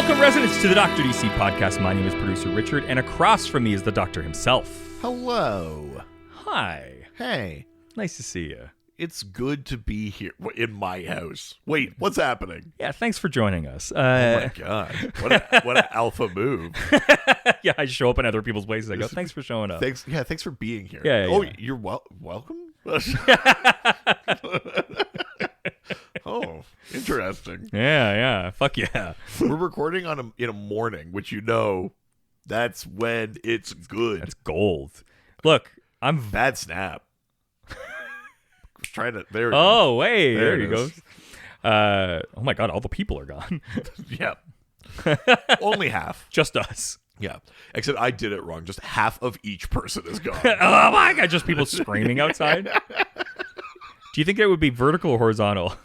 Welcome, residents, to the Dr. DC podcast. My name is producer Richard, and across from me is the Doctor himself. Hello. Hi. Hey. Nice to see you. It's good to be here in my house. Wait, what's happening? Yeah, thanks for joining us. Oh my god. What an alpha move. Yeah, I show up in other people's places. I go, thanks for showing up. Thanks for being here. Yeah, oh, yeah. you're welcome? Oh, interesting. Yeah. Fuck yeah. We're recording in a morning, which that's when it's good. That's gold. Look, I'm... Bad snap. Trying to... There it Oh, wait. There There it you is. go. Oh my god, all the people are gone. Yeah. Only half. Just us. Yeah. Except I did it wrong. Just half of each person is gone. Oh my god, just people screaming outside. Do you think it would be vertical or horizontal?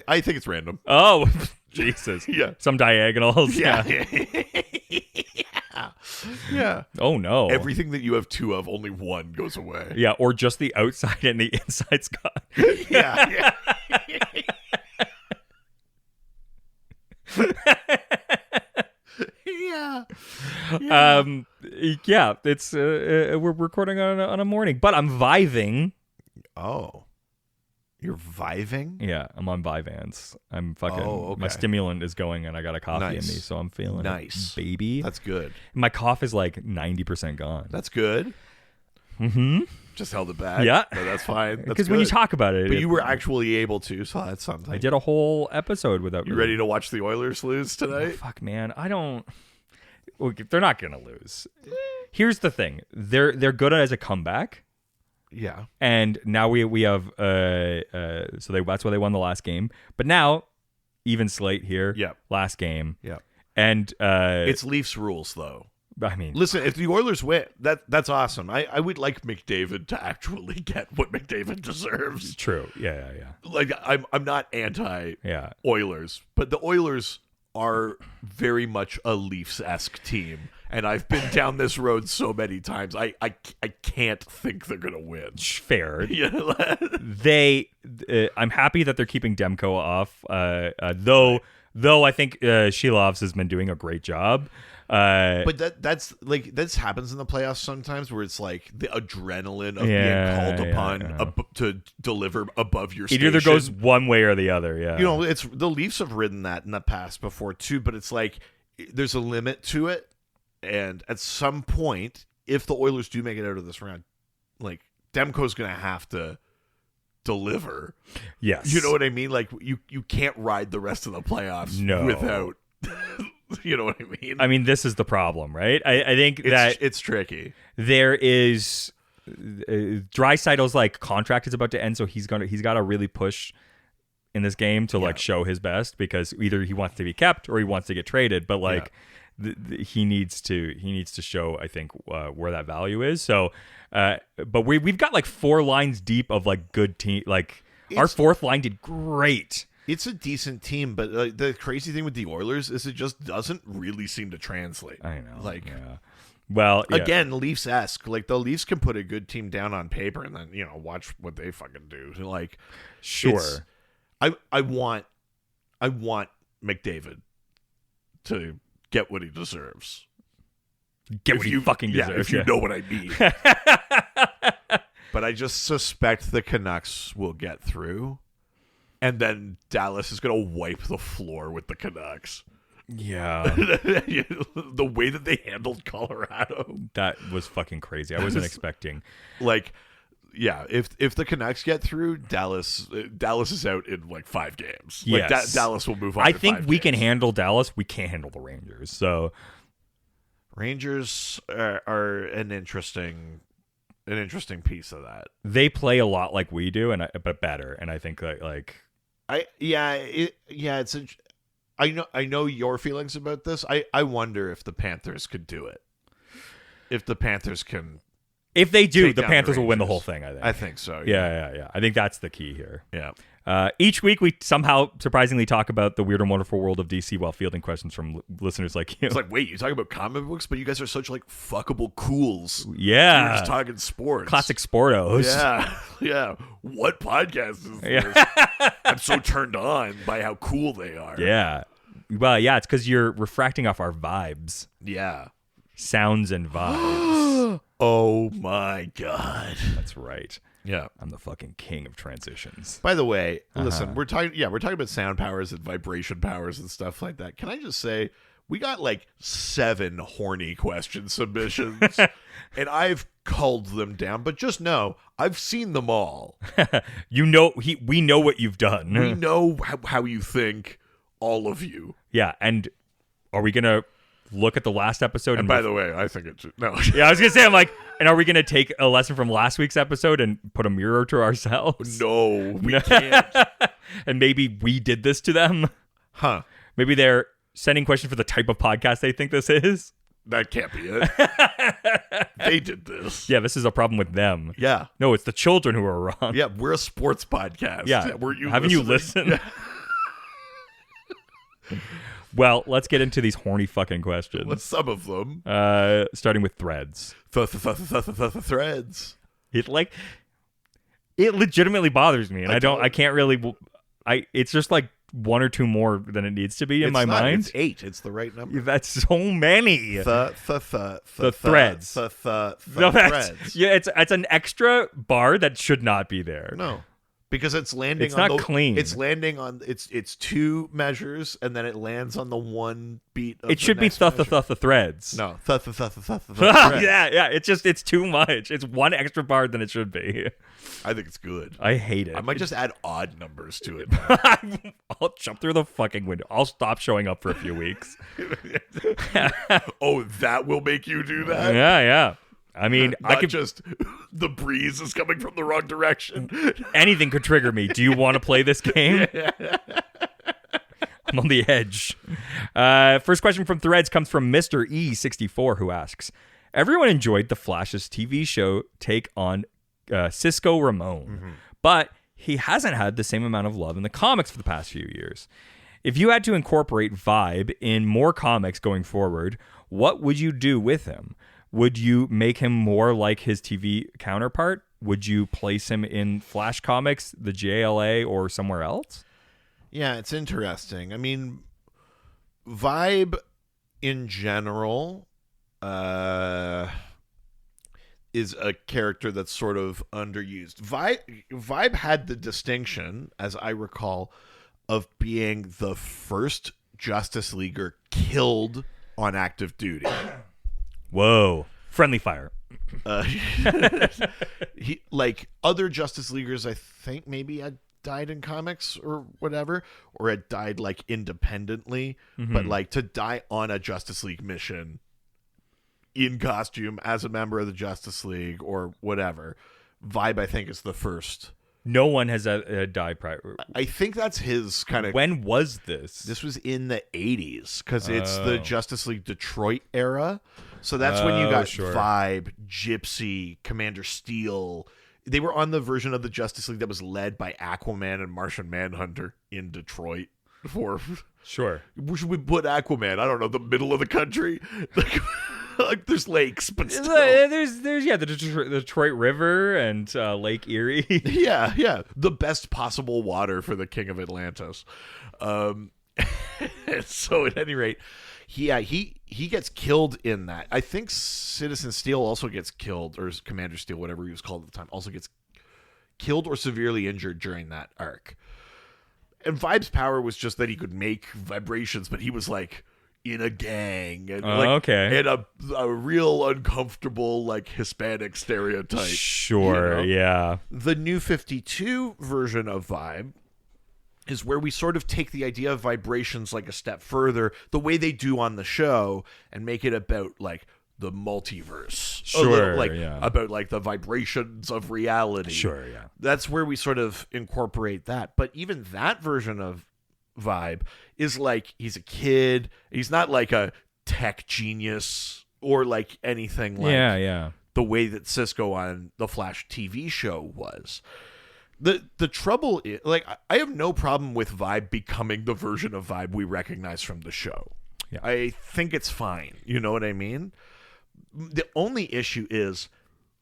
I think it's random. Oh, Jesus. Yeah. Some diagonals. Yeah. Yeah. Oh, no. Everything that you have two of, only one goes away. Yeah, or just the outside and the inside's gone. Yeah. Yeah. Yeah, it's we're recording on a morning, but I'm viving. Oh. You're viving? Yeah, I'm on Vyvanse. I'm fucking Oh, okay. my stimulant is going and I got a coffee in me, Nice. so I'm feeling Nice. it, baby. That's good. My cough is like 90% gone. That's good. Mm-hmm. Just held it back. Yeah. But that's fine. Because when you talk about it, But you were actually able to, so that's something. I did a whole episode without You ready to watch the Oilers lose Oh, tonight? fuck, man. I don't. Look, they're not gonna lose. Here's the thing: they're good as a comeback, Yeah. and now we have so that's why they won the last game. But now, even slate here. Yep. Last game. Yeah. And It's Leafs rules, though. I mean, Listen, if the Oilers win, that's awesome. I would like McDavid to actually get what McDavid deserves. true. Yeah. Like I'm not anti Yeah. Oilers, but the Oilers are very much a Leafs-esque team, and I've been down this road so many times. I can't think they're gonna win. Fair. Yeah. I'm happy that they're keeping Demko off. Though I think Shilovs has been doing a great job. But that's like this happens in the playoffs sometimes, where it's like the adrenaline of being called upon to deliver above your It station. either goes one way or the other. Yeah. You know, it's the Leafs have ridden that in the past before too, but it's like there's a limit to it, and at some point, if the Oilers do make it out of this round, like Demko's gonna have to deliver. Yes. You know what I mean? Like you can't ride the rest of the playoffs No. without. You know what I mean? I mean, this is the problem, right? I think that it's tricky. there is Draisaitl's like contract is about to end, so he's got to really push in this game to like show his best, because either he wants to be kept or he wants to get traded. But like he needs to show, I think, where that value is. So, but we've got like 4 lines deep of like good team. Like our fourth line did great. It's a decent team, but the crazy thing with the Oilers is it just doesn't really seem to translate. I know. Like, well, yeah. again, Leafs-esque. Like, the Leafs can put a good team down on paper and then, watch what they fucking do. Like, Sure. I want McDavid to get what he deserves. Get what you fucking deserve. If you know what I mean. But I just suspect the Canucks will get through. And then Dallas is going to wipe the floor with the Canucks. Yeah. The way that they handled Colorado. That was fucking crazy. I wasn't expecting. Like, yeah, if the Canucks get through, Dallas is out in like 5 games. Like, Yes. Dallas will move on. I to think 5 we can games. handle Dallas. We can't handle the Rangers. So Rangers are an interesting piece of that. they play a lot like we do, but better. And I think that like it's I know your feelings about this. I wonder if the Panthers could do it. If the Panthers can, if they do, take the down Panthers the will win the Rangers. whole thing. I think. I think so. Yeah. I think that's the key here. Yeah. Each week, we somehow surprisingly talk about the weird and wonderful world of DC while fielding questions from listeners like you. It's like, wait, you talk about comic books, but you guys are such like fuckable cools. Yeah. You're just talking sports. Classic Sportos. Yeah. What podcast is this? Yeah. I'm so turned on by how cool they are. Yeah. Well, yeah, it's because you're refracting off our vibes, Yeah. sounds and vibes. Oh my God. That's right. Yeah. I'm the fucking king of transitions. By the way, listen, we're talking about sound powers and vibration powers and stuff like that. Can I just say we got like 7 horny question submissions and I've culled them down, but just know I've seen them all. We know what you've done. We know how you think, all of you. Yeah, and are we gonna look at the last episode? And by the way, I think it's no. Yeah, I was gonna say, I'm like, and are we gonna take a lesson from last week's episode and put a mirror to ourselves? No, we can't. And maybe we did this to them. Huh. Maybe they're sending questions for the type of podcast they think this is. That can't be it. They did this. Yeah, this is a problem with them. Yeah. No, it's the children who are wrong. Yeah, we're a sports podcast. Yeah. Weren't you Haven't listening? you listened? Well, let's get into these horny fucking questions. What's some of them? Starting with threads. Threads. It legitimately bothers me, and I can't really. It's just like 1 or 2 more than it needs to be in my mind. It's 8. It's the right number. That's so many. The threads. No, threads. Yeah, it's an extra bar that should not be there. No. Because it's landing It's on not clean. It's landing on it's 2 measures and then it lands on the 1 beat of It should be the threads. No. Yeah. It's too much. It's 1 extra bar than it should be. I think it's good. I hate it. I might just add odd numbers to it. I'll jump through the fucking window. I'll stop showing up for a few weeks. Oh, that will make you do that? Yeah. I mean, Not just the breeze is coming from the wrong direction. Anything could trigger me. Do you want to play this game? I'm on the edge. First question from Threads comes from Mr. E64, who asks, everyone enjoyed the Flash's TV show take on Cisco Ramon, but he hasn't had the same amount of love in the comics for the past few years. If you had to incorporate Vibe in more comics going forward, what would you do with him? Would you make him more like his TV counterpart? Would you place him in Flash Comics, the JLA, or somewhere else? Yeah, it's interesting. I mean, Vibe in general is a character that's sort of underused. Vibe had the distinction, as I recall, of being the first Justice Leaguer killed on active duty. Whoa. Friendly fire. He, like other Justice Leaguers, I think maybe had died in comics or whatever, or had died like independently, but like to die on a Justice League mission in costume as a member of the Justice League or whatever. Vibe, I think, is the first. No one has died prior. I think that's his kind of. When was this? This was in the 80s because it's the Justice League Detroit era. So that's when you got Vibe, Gypsy, Commander Steel. They were on the version of the Justice League that was led by Aquaman and Martian Manhunter in Detroit. Sure. Where should we put Aquaman? I don't know, the middle of the country? Like there's lakes, but still. There's the Detroit River and Lake Erie. Yeah. The best possible water for the King of Atlantis. So at any rate, he gets killed in that. I think Citizen Steel also gets killed, or Commander Steel, whatever he was called at the time, also gets killed or severely injured during that arc. And Vibe's power was just that he could make vibrations, but he was like in a gang and and a real uncomfortable like Hispanic stereotype. Sure, yeah. The New 52 version of Vibe is where we sort of take the idea of vibrations like a step further, the way they do on the show, and make it about like the multiverse. Sure, about like the vibrations of reality. Sure, yeah. That's where we sort of incorporate that. But even that version of Vibe is like he's a kid. He's not like a tech genius or like anything like the way that Cisco on the Flash TV show was. The trouble is, like, I have no problem with Vibe becoming the version of Vibe we recognize from the show. Yeah. I think it's fine. You know what I mean? The only issue is,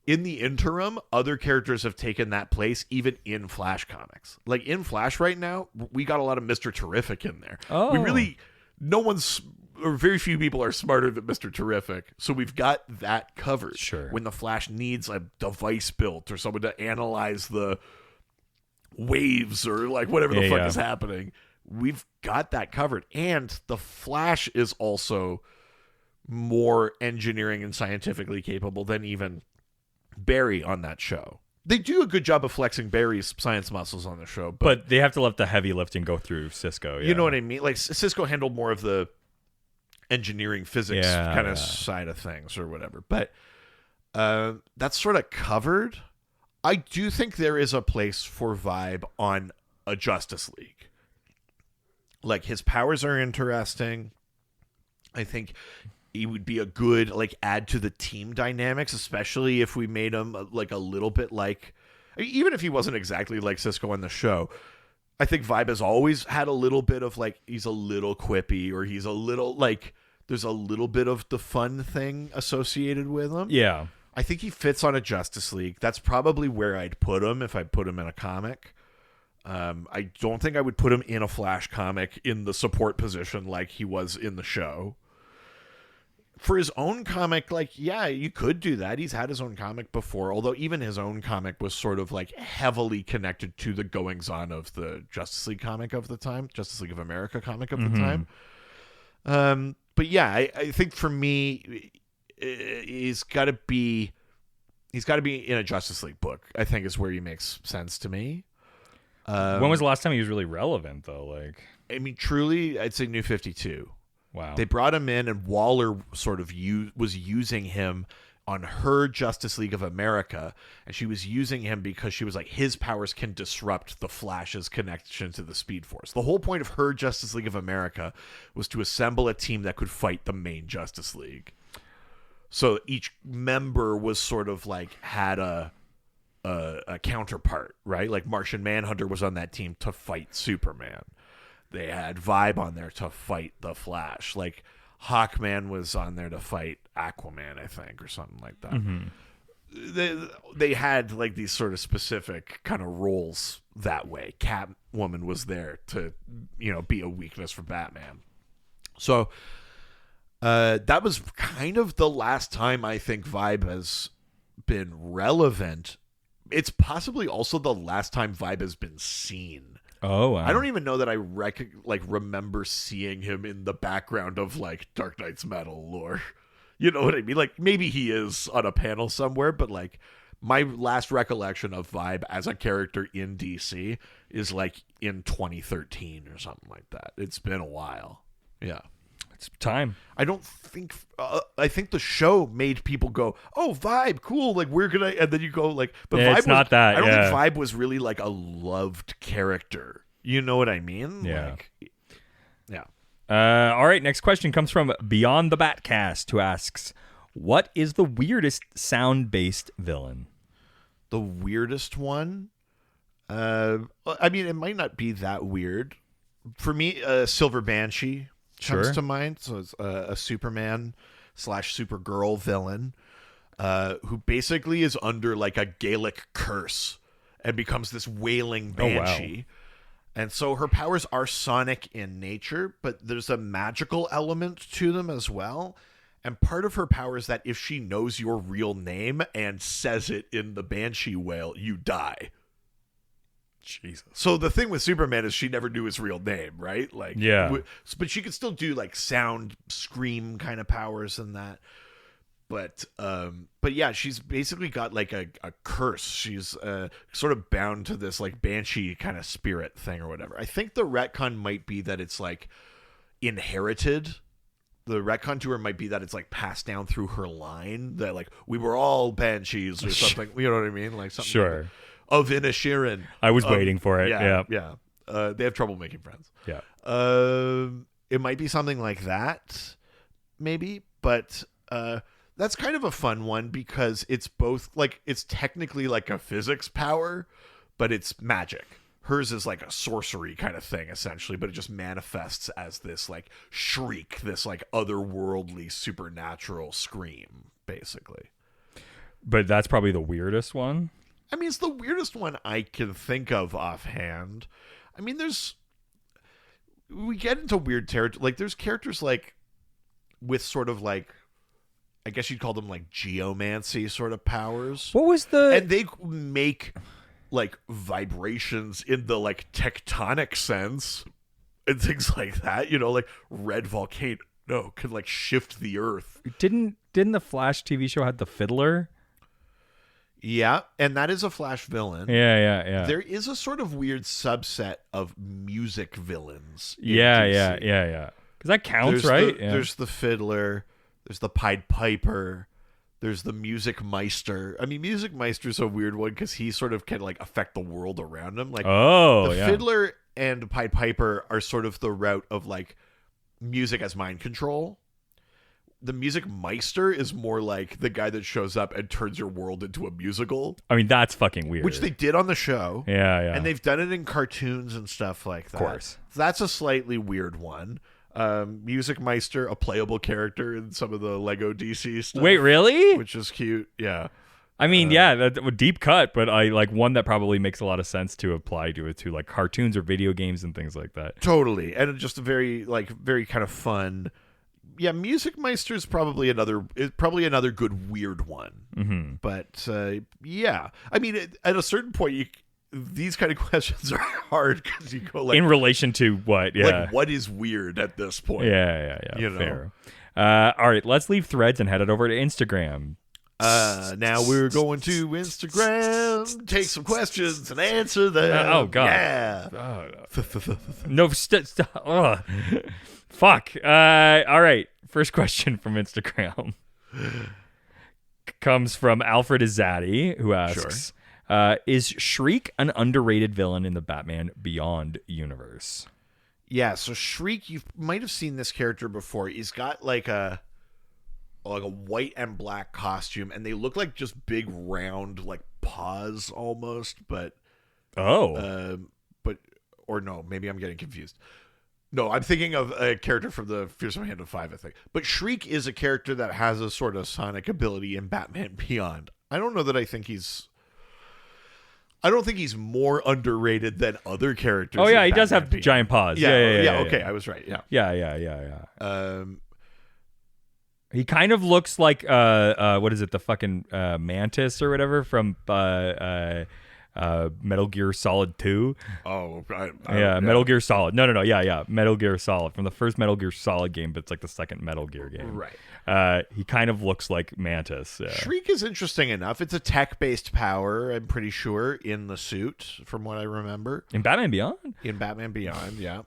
in the interim, other characters have taken that place, even in Flash comics. Like, in Flash right now, we got a lot of Mr. Terrific in there. Oh. We really, no one's or very few people are smarter than Mr. Terrific. So we've got that covered. Sure. When the Flash needs a device built or someone to analyze the waves or like whatever the fuck is happening, we've got that covered. And the Flash is also more engineering and scientifically capable than even Barry on that show. They do a good job of flexing Barry's science muscles on the show, but they have to let the heavy lifting go through Cisco. Yeah. You know what I mean? Like Cisco handled more of the engineering physics kind of side of things or whatever. But that's sort of covered. I do think there is a place for Vibe on a Justice League. Like his powers are interesting. I think he would be a good like add to the team dynamics, especially if we made him like a little bit like, even if he wasn't exactly like Cisco on the show. I think Vibe has always had a little bit of like, he's a little quippy or he's a little like, there's a little bit of the fun thing associated with him. Yeah. I think he fits on a Justice League. That's probably where I'd put him if I put him in a comic. I don't think I would put him in a Flash comic in the support position like he was in the show. For his own comic, like, yeah, you could do that. He's had his own comic before, although even his own comic was sort of like heavily connected to the goings-on of the Justice League comic of the time, Justice League of America comic of the time. But yeah, I think for me, he's got to be in a Justice League book. I think is where he makes sense to me. When was the last time he was really relevant, though? Like, I mean, truly, I'd say New 52. Wow. They brought him in, and Waller sort of was using him on her Justice League of America, and she was using him because she was like, his powers can disrupt the Flash's connection to the Speed Force. The whole point of her Justice League of America was to assemble a team that could fight the main Justice League. So each member was sort of like had a counterpart, right? Like Martian Manhunter was on that team to fight Superman. They had Vibe on there to fight the Flash. Like Hawkman was on there to fight Aquaman, I think, or something like that. They had like these sort of specific kind of roles that way. Catwoman was there to, be a weakness for Batman. So that was kind of the last time I think Vibe has been relevant. It's possibly also the last time Vibe has been seen. Oh, wow. I don't even know that I remember seeing him in the background of like Dark Knight's Metal or, you know what I mean? Like maybe he is on a panel somewhere, but like my last recollection of Vibe as a character in DC is like in 2013 or something like that. It's been a while. Yeah. It's time. I don't think I think the show made people go, "Oh, Vibe, cool!" Like we're gonna, and then you go like, "But yeah, Vibe it's not that." I don't think Vibe was really like a loved character. You know what I mean? Yeah. Like, yeah. All right. Next question comes from Beyond the Batcast, who asks, "What is the weirdest sound-based villain?" The weirdest one. I mean, it might not be that weird. For me, Silver Banshee comes to mind. So it's a Superman / Supergirl villain who basically is under like a Gaelic curse and becomes this wailing banshee. Oh, wow. And so her powers are sonic in nature, but there's a magical element to them as well. And part of her power is that if she knows your real name and says it in the banshee wail, you die. Jesus. So the thing with Superman is she never knew his real name, right? Like, yeah. But she could still do like sound, scream kind of powers and that. But yeah, she's basically got like a curse. She's sort of bound to this like banshee kind of spirit thing or whatever. I think the retcon might be that it's like inherited. The retcon to her might be that it's like passed down through her line. That like we were all banshees or something. You know what I mean? Like something. Sure. Like of Inisherin. I was waiting for it. Yeah. They have trouble making friends. Yeah. It might be something like that, maybe, but that's kind of a fun one because it's both like it's technically like a physics power, but it's magic. Hers is like a sorcery kind of thing, essentially, but it just manifests as this like shriek, this like otherworldly supernatural scream, basically. But that's probably the weirdest one. I mean, it's the weirdest one I can think of offhand. I mean, we get into weird territory. Like, there's characters like with sort of like, I guess you'd call them like geomancy sort of powers. What was the? And they make like vibrations in the like tectonic sense and things like that. You know, like red volcano can like shift the earth. Didn't the Flash TV show had the Fiddler? Yeah, and that is a Flash villain. Yeah. There is a sort of weird subset of music villains. in Yeah. DC. Because that counts, There's right? There's the Fiddler. There's the Pied Piper. There's the Music Meister. I mean, Music Meister's a weird one because he sort of can like affect the world around him. Like, the Fiddler and Pied Piper are sort of the route of like music as mind control. The Music Meister is more like the guy that shows up and turns your world into a musical, I mean, that's fucking weird. which they did on the show. Yeah. And they've done it in cartoons and stuff like that. Of course. That's a slightly weird one. Music Meister, a playable character in some of the Lego DC stuff. Wait, really? Which is cute. Yeah. I mean, that a deep cut, but I like one that probably makes a lot of sense to apply to it to like cartoons or video games and things like that. Totally. And just a very kind of fun. Yeah, Music Meister is probably another good weird one. Mm-hmm. But yeah, I mean, at a certain point, these kind of questions are hard because you go like, in relation to what? Yeah, like what is weird at this point? Yeah. You know? Fair. All right, let's leave Threads and head it over to Instagram. Now we're going to Instagram, take some questions and answer them. Oh God! Yeah. No, ugh. Fuck. All right. First question from Instagram comes from Alfred Izzati, who asks, is Shriek an underrated villain in the Batman Beyond universe? Yeah, so Shriek, you might have seen this character before. He's got like a white and black costume, and they look like just big round like paws almost, but or no, maybe I'm getting confused. No, I'm thinking of a character from the Fearsome Hand of 5, I think. But Shriek is a character that has a sort of sonic ability in Batman Beyond. I don't know that I don't think he's more underrated than other characters. Oh yeah, he in does Batman have Beyond. giant paws. Yeah, Yeah. Okay, I was right. Yeah. Yeah. He kind of looks like what is it? The fucking Mantis or whatever from Metal Gear Solid 2. Oh, Metal Gear Solid. No. Yeah. Metal Gear Solid from the first Metal Gear Solid game, but it's like the second Metal Gear game. Right. He kind of looks like Mantis. Yeah. Shriek is interesting enough. It's a tech-based power, I'm pretty sure, in the suit, from what I remember. In Batman Beyond? In Batman Beyond, yeah.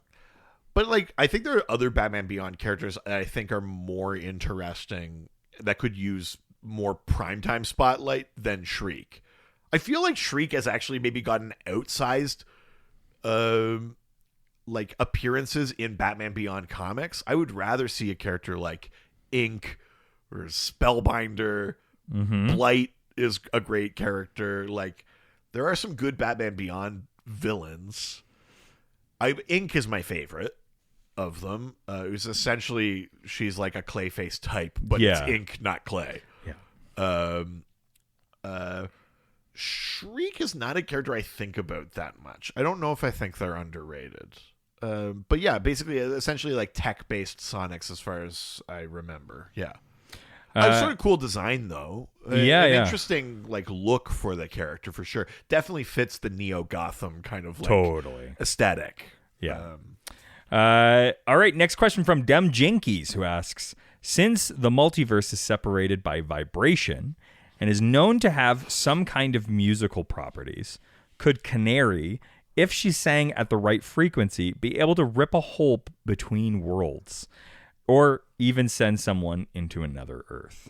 But like, I think there are other Batman Beyond characters that I think are more interesting that could use more primetime spotlight than Shriek. I feel like Shriek has actually maybe gotten outsized like appearances in Batman Beyond comics. I would rather see a character like Ink or Spellbinder. Mm-hmm. Blight is a great character. Like, there are some good Batman Beyond villains. Ink is my favorite of them. It was essentially, she's like a Clayface type, but it's ink, not clay. Yeah. Shriek is not a character I think about that much. I don't know if I think they're underrated. But yeah, basically, essentially like tech-based Sonics as far as I remember. Yeah. Sort of cool design, though. Interesting like look for the character, for sure. Definitely fits the Neo-Gotham kind of like aesthetic. Yeah. All right, next question from Dem Jinkies, who asks, since the multiverse is separated by vibration and is known to have some kind of musical properties, could Canary, if she sang at the right frequency, be able to rip a hole between worlds or even send someone into another Earth?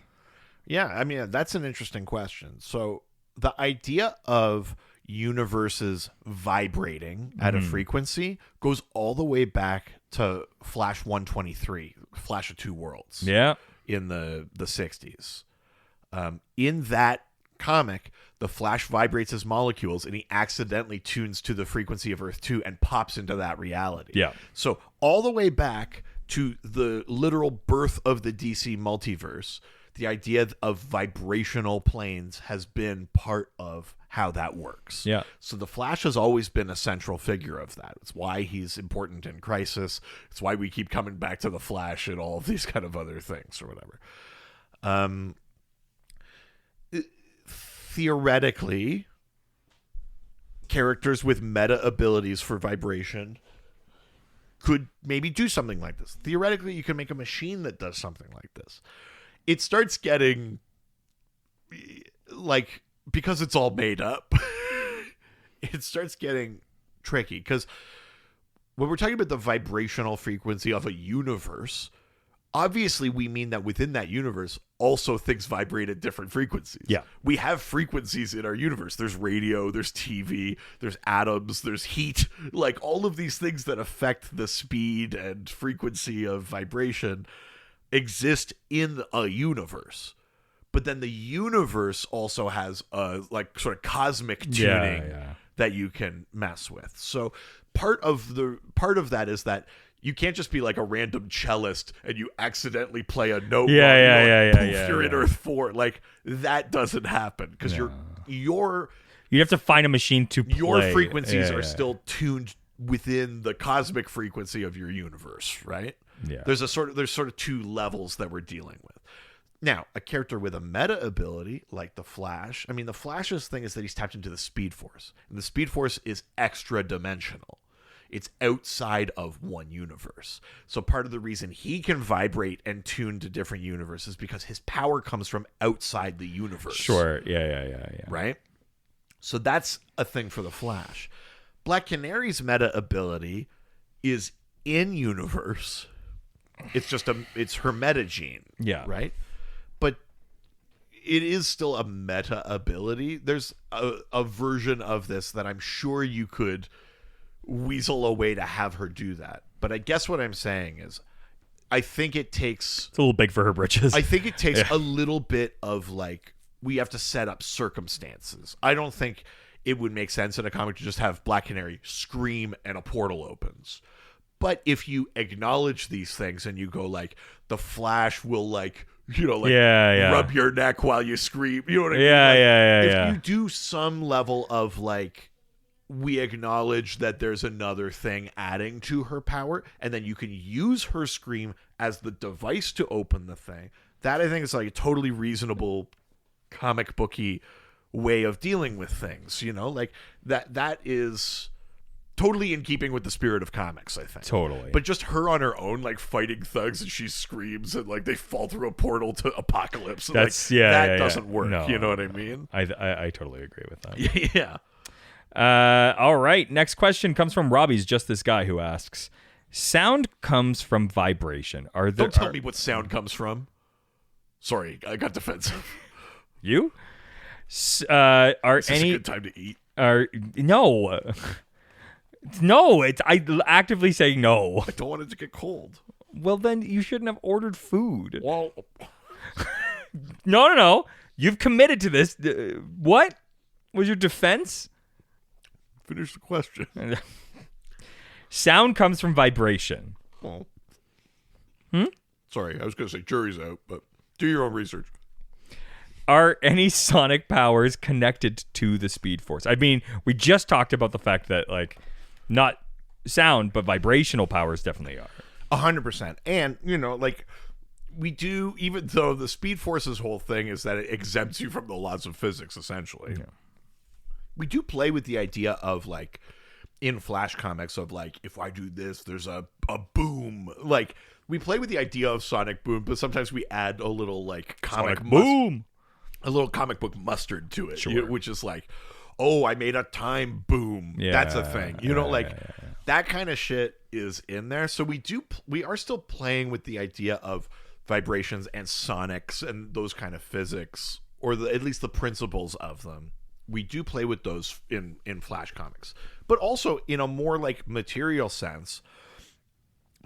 Yeah, I mean, that's an interesting question. So the idea of universes vibrating at a frequency goes all the way back to Flash 123, Flash of Two Worlds. Yeah. In the 60s. In that comic, the Flash vibrates his molecules and he accidentally tunes to the frequency of Earth 2 and pops into that reality. Yeah. So all the way back to the literal birth of the DC multiverse, the idea of vibrational planes has been part of how that works. Yeah. So the Flash has always been a central figure of that. It's why he's important in Crisis. It's why we keep coming back to the Flash and all of these kind of other things or whatever. Theoretically, characters with meta abilities for vibration could maybe do something like this. Theoretically, you can make a machine that does something like this. It starts getting, like, because it's all made up, it starts getting tricky. Because when we're talking about the vibrational frequency of a universe, obviously we mean that within that universe, also things vibrate at different frequencies. Yeah. We have frequencies in our universe. There's radio, there's TV, there's atoms, there's heat. Like, all of these things that affect the speed and frequency of vibration exist in a universe. But then the universe also has a, like, sort of cosmic tuning that you can mess with. So part of that is that you can't just be like a random cellist and you accidentally play a note. You're in Earth 4. Like, that doesn't happen because you have to find a machine to play. Your frequencies are still tuned within the cosmic frequency of your universe, right? Yeah. There's sort of two levels that we're dealing with. Now, a character with a meta ability like the Flash, I mean, the Flash's thing is that he's tapped into the Speed Force, and the Speed Force is extra dimensional. It's outside of one universe. So part of the reason he can vibrate and tune to different universes is because his power comes from outside the universe. Sure. Yeah. Right? So that's a thing for the Flash. Black Canary's meta ability is in universe. It's just it's her meta gene. Yeah. Right? But it is still a meta ability. There's a version of this that I'm sure you could weasel a way to have her do that. But I guess what I'm saying is I think it takes... It's a little big for her britches. I think it takes a little bit of, like, we have to set up circumstances. I don't think it would make sense in a comic to just have Black Canary scream and a portal opens. But if you acknowledge these things and you go, like, the Flash will, like, you know, like, rub your neck while you scream. You know what I mean? If you do some level of, like, we acknowledge that there's another thing adding to her power, and then you can use her scream as the device to open the thing. That, I think, is like a totally reasonable comic booky way of dealing with things, you know? Like, that is totally in keeping with the spirit of comics, I think. Totally. But just her on her own, like, fighting thugs, and she screams, and, like, they fall through a portal to Apocalypse. And, That's, like, that doesn't work, you know what I mean? I totally agree with that. Yeah. All right. Next question comes from Robbie's Just This Guy, who asks, sound comes from vibration. Don't tell me what sound comes from. Sorry, I got defensive. You? Is this a good time to eat? No. No, I actively say no. I don't want it to get cold. Well, then you shouldn't have ordered food. Well, No. You've committed to this. What was your defense? Finish the question. Sound comes from vibration. Well, sorry, I was going to say jury's out, but do your own research. Are any sonic powers connected to the Speed Force? I mean, we just talked about the fact that, like, not sound, but vibrational powers definitely are. 100%. And, you know, like, we do, even though the Speed Force's whole thing is that it exempts you from the laws of physics, essentially. Yeah. We do play with the idea of, like, in Flash comics of, like, if I do this, there's a boom. Like, we play with the idea of sonic boom, but sometimes we add a little, like, comic boom. A little comic book mustard to it, sure. Which is like, oh, I made a time boom. Yeah, that's a thing. You know, like, that kind of shit is in there. So we are still playing with the idea of vibrations and sonics and those kind of physics, or at least the principles of them. We do play with those in Flash comics. But also, in a more, like, material sense,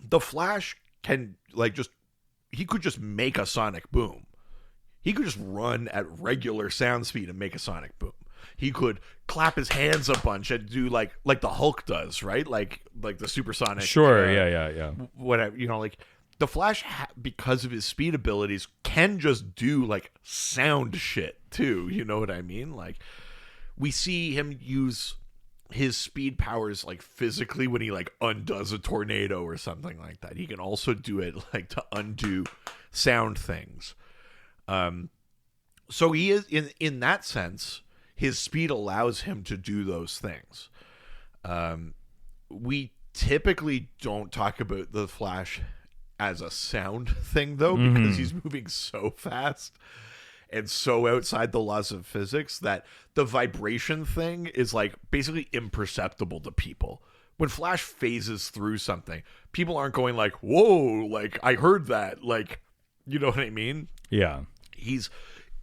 the Flash can, like, he could just make a sonic boom. He could just run at regular sound speed and make a sonic boom. He could clap his hands a bunch and do, like the Hulk does, right? Like the supersonic. Sure, yeah. Whatever, you know, like, the Flash, because of his speed abilities, can just do like sound shit too. You know what I mean? Like, we see him use his speed powers like physically when he like undoes a tornado or something like that. He can also do it like to undo sound things. So he is in that sense, his speed allows him to do those things. We typically don't talk about the Flash as a sound thing though, because he's moving so fast and so outside the laws of physics that the vibration thing is like basically imperceptible to people. When Flash phases through something, people aren't going like, whoa, like I heard that. Like, you know what I mean? Yeah.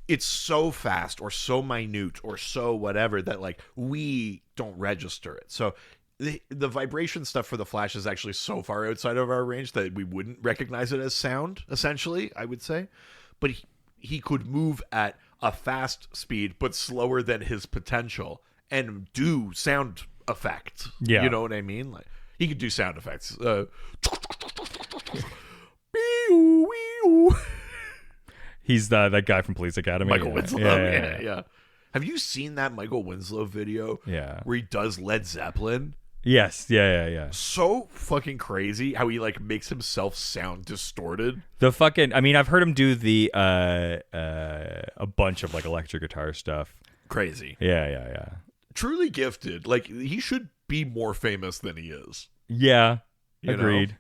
It's so fast or so minute or so whatever that like we don't register it. So the vibration stuff for the Flash is actually so far outside of our range that we wouldn't recognize it as sound, essentially, I would say. But he could move at a fast speed but slower than his potential and do sound effects. Yeah. You know what I mean? Like he could do sound effects. He's that guy from Police Academy. Michael Winslow. Yeah. Have you seen that Michael Winslow video? Yeah. Where he does Led Zeppelin? Yes. Yeah. So fucking crazy how he like makes himself sound distorted. I've heard him do the a bunch of like electric guitar stuff. Crazy. Yeah. Truly gifted. Like he should be more famous than he is. Yeah. You Agreed. know?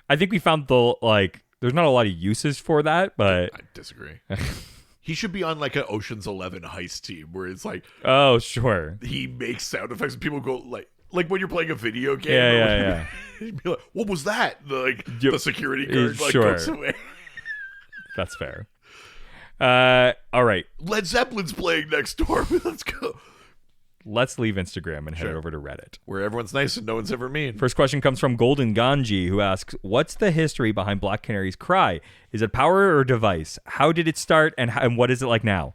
I think we found there's not a lot of uses for that, but I disagree. He should be on like an Ocean's 11 heist team where it's like, oh, sure. he makes sound effects and people go like when you're playing a video game. Yeah. He'd be like, what was that? The security guard like sure. goes away. That's fair. All right. Led Zeppelin's playing next door. Let's go. Let's leave Instagram and head over to Reddit, where everyone's nice and no one's ever mean. First question comes from Golden Ganji, who asks, what's the history behind Black Canary's cry? Is it power or device? How did it start, and what is it like now?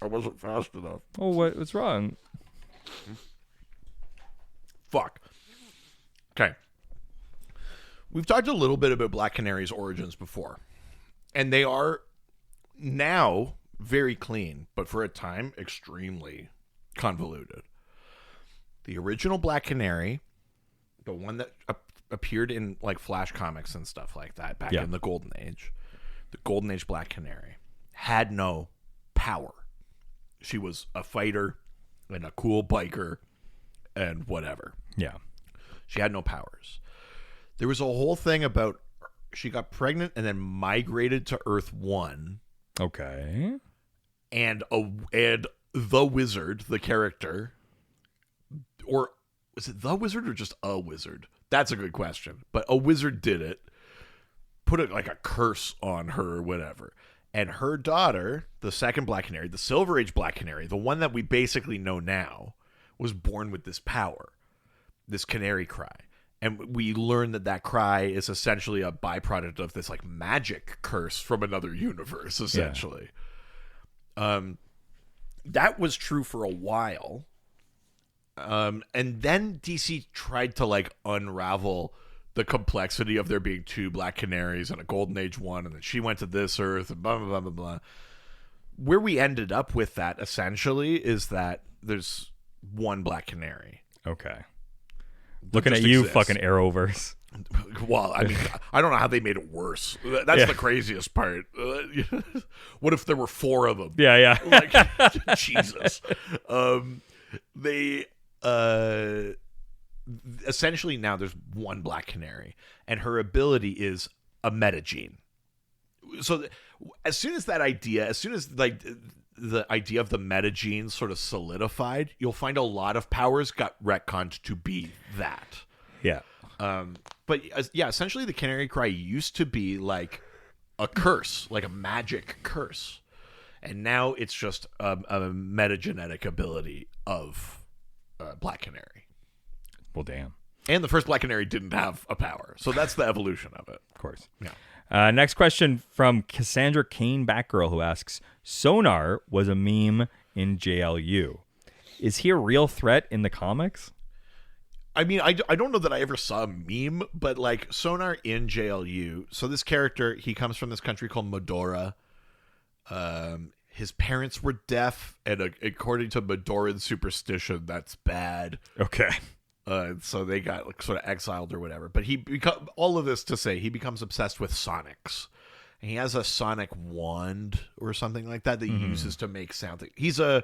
I wasn't fast enough. Oh, what's wrong? Fuck. Okay. We've talked a little bit about Black Canary's origins before, and they are now very clean, but for a time extremely convoluted. The original Black Canary, the one that appeared in like Flash comics and stuff like that back in the Golden Age, the Golden Age Black Canary had no power. She was a fighter and a cool biker and whatever. Yeah. She had no powers. There was a whole thing about she got pregnant and then migrated to Earth 1. Okay. And the Wizard, the character, or was it the Wizard or just a wizard? That's a good question. But a wizard did it, put it like a curse on her or whatever. And her daughter, the second Black Canary, the Silver Age Black Canary, the one that we basically know now, was born with this power, this canary cry. And we learn that cry is essentially a byproduct of this like magic curse from another universe, essentially. Yeah. That was true for a while. And then DC tried to like unravel the complexity of there being two Black Canaries and a Golden Age one, and then she went to this Earth and blah, blah, blah, blah, blah. Where we ended up with that essentially is that there's one Black Canary. Okay. Looking at you, exists. Fucking Arrowverse. Well, I mean, I don't know how they made it worse. That's the craziest part. What if there were four of them? Yeah. Like, Jesus. They essentially now there's one Black Canary, and her ability is a metagene. So as soon as like the idea of the metagene sort of solidified, you'll find a lot of powers got retconned to be that. Yeah. But essentially the Canary Cry used to be like a curse, like a magic curse. And now it's just a metagenetic ability of Black Canary. Well, damn. And the first Black Canary didn't have a power. So that's the evolution of it. Of course. Yeah. Next question from Cassandra Kane Batgirl, who asks, Sonar was a meme in JLU. Is he a real threat in the comics? I mean, I don't know that I ever saw a meme, but like Sonar in JLU. So this character, he comes from this country called Medora. His parents were deaf, and according to Medoran superstition, that's bad. Okay. So they got like sort of exiled or whatever. But all of this to say, he becomes obsessed with Sonics. And he has a Sonic wand or something like that he uses to make sound. He's a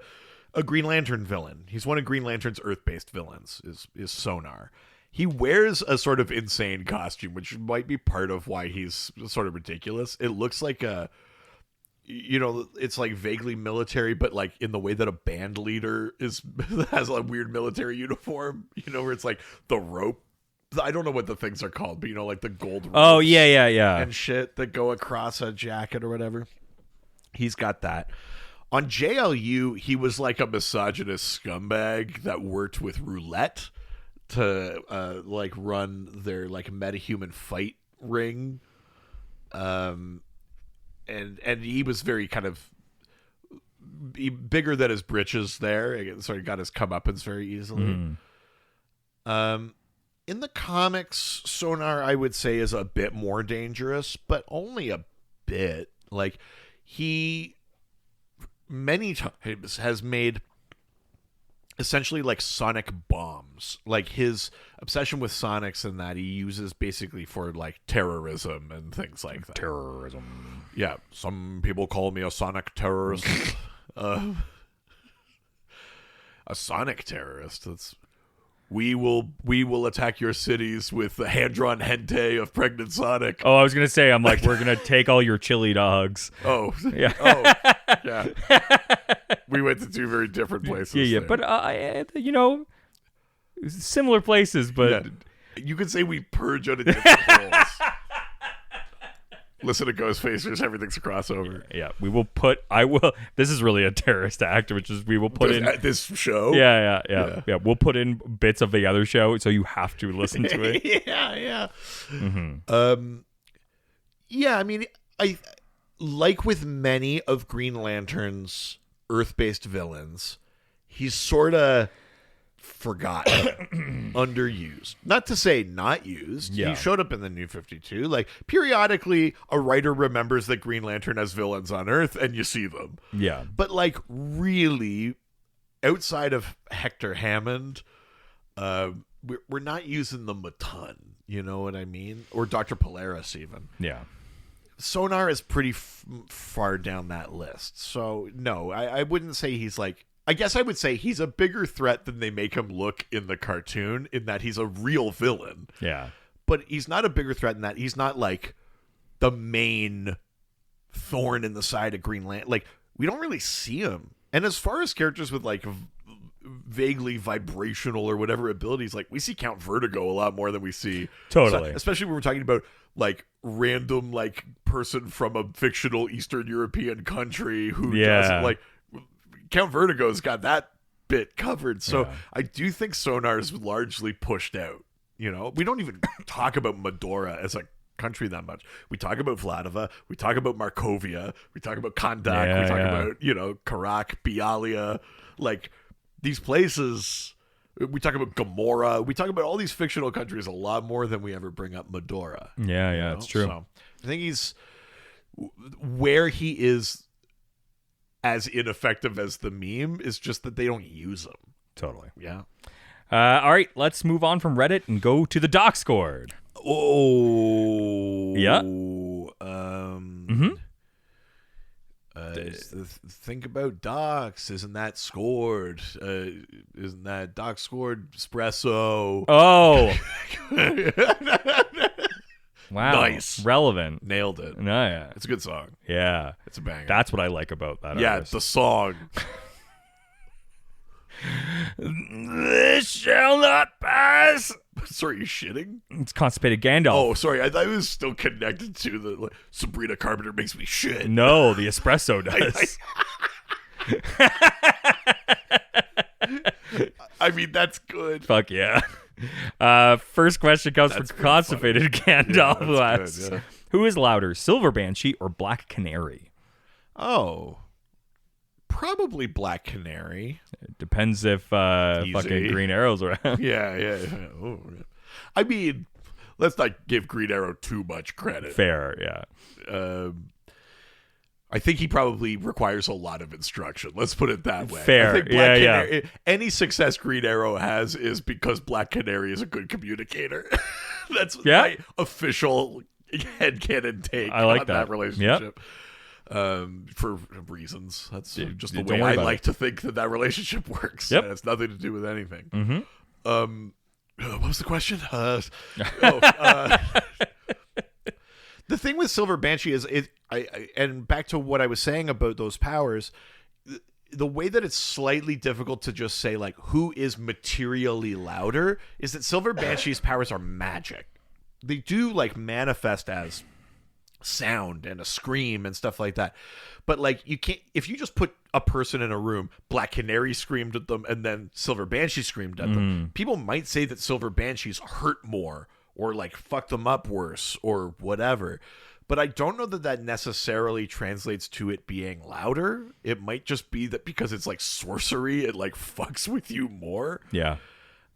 Green Lantern villain. He's one of Green Lantern's Earth-based villains, is Sonar. He wears a sort of insane costume, which might be part of why he's sort of ridiculous. It looks like it's like vaguely military, but like in the way that a band leader has a weird military uniform, where it's like the rope. I don't know what the things are called, but like the gold ropes. Oh, yeah. And shit that go across a jacket or whatever. He's got that. On JLU, he was like a misogynist scumbag that worked with Roulette to like run their like metahuman fight ring. And he was very kind of bigger than his britches there. So he got his comeuppance very easily. In the comics, Sonar, I would say, is a bit more dangerous, but only a bit. Like, he many times has made essentially like sonic bombs. Like, his obsession with sonics and that he uses basically for like terrorism and things like that. Terrorism. Yeah, some people call me a sonic terrorist. A sonic terrorist. We will attack your cities with the hand-drawn hentai of pregnant Sonic. Oh, I was going to say, I'm like, we're going to take all your chili dogs. Oh. Yeah. Oh, yeah. We went to two very different places. Yeah. There. But, similar places, but... Yeah. You could say we purge on a different holes. Listen to Ghostfacers, everything's a crossover. Yeah, this is really a terrorist act, which is we will put in... This show? Yeah. We'll put in bits of the other show, so you have to listen to it. Yeah. Mm-hmm. Yeah, I mean, I like with many of Green Lantern's Earth-based villains, he's sort of forgotten, underused. Not to say not used. Yeah. He showed up in the New 52. Like, periodically, a writer remembers that Green Lantern has villains on Earth, and you see them. Yeah. But, like, really, outside of Hector Hammond, we're not using them a ton. You know what I mean? Or Dr. Polaris, even. Yeah. Sonar is pretty far down that list. So, no, I wouldn't say he's like... I guess I would say he's a bigger threat than they make him look in the cartoon, in that he's a real villain. Yeah. But he's not a bigger threat than that. He's not like the main thorn in the side of Green Lantern. Like, we don't really see him. And as far as characters with like vaguely vibrational or whatever abilities, like, we see Count Vertigo a lot more than we see. Totally. Especially when we're talking about like random like person from a fictional Eastern European country who doesn't like... Count Vertigo's got that bit covered. So yeah. I do think Sonar is largely pushed out. We don't even talk about Medora as a country that much. We talk about Vladova. We talk about Markovia. We talk about Kondak. We talk about, Karak, Bialia. Like, these places. We talk about Gamora. We talk about all these fictional countries a lot more than we ever bring up Medora. Yeah, it's true. So I think he's where he is as ineffective as the meme is just that they don't use them. Totally. Yeah. All right, let's move on from Reddit and go to the Discord. Oh. Yeah. Think about docs. Isn't that scored? Isn't that doc scored espresso? Oh. Wow. Nice. Relevant. Nailed it. No, yeah. It's a good song. Yeah. It's a banger. That's what I like about that. Yeah, artist. the song. This shall not pass. Sorry, you shitting? It's Constipated Gandalf. Oh, sorry. I thought it was still connected to the like, Sabrina Carpenter makes me shit. No, the espresso does. I mean, that's good. Fuck yeah. First question comes from Constipated Gandalf, who asks, who is louder, Silver Banshee or Black Canary? Oh. Probably Black Canary. It depends if fucking Green Arrow's around. Yeah. Oh, yeah. I mean, let's not give Green Arrow too much credit. Fair, yeah. I think he probably requires a lot of instruction. Let's put it that way. Fair. I think Black Canary, any success Green Arrow has is because Black Canary is a good communicator. That's my official headcanon take on that relationship. For reasons. That's just the way I like to think that relationship works. It has nothing to do with anything. What was the question? The thing with Silver Banshee is and back to what I was saying about those powers, the way that it's slightly difficult to just say like who is materially louder is that Silver Banshee's powers are magic. They do like manifest as sound and a scream and stuff like that. But like you can't, if you just put a person in a room, Black Canary screamed at them and then Silver Banshee screamed at them, people might say that Silver Banshees hurt more or like fuck them up worse or whatever. But I don't know that necessarily translates to it being louder. It might just be that because it's like sorcery, it like fucks with you more. Yeah.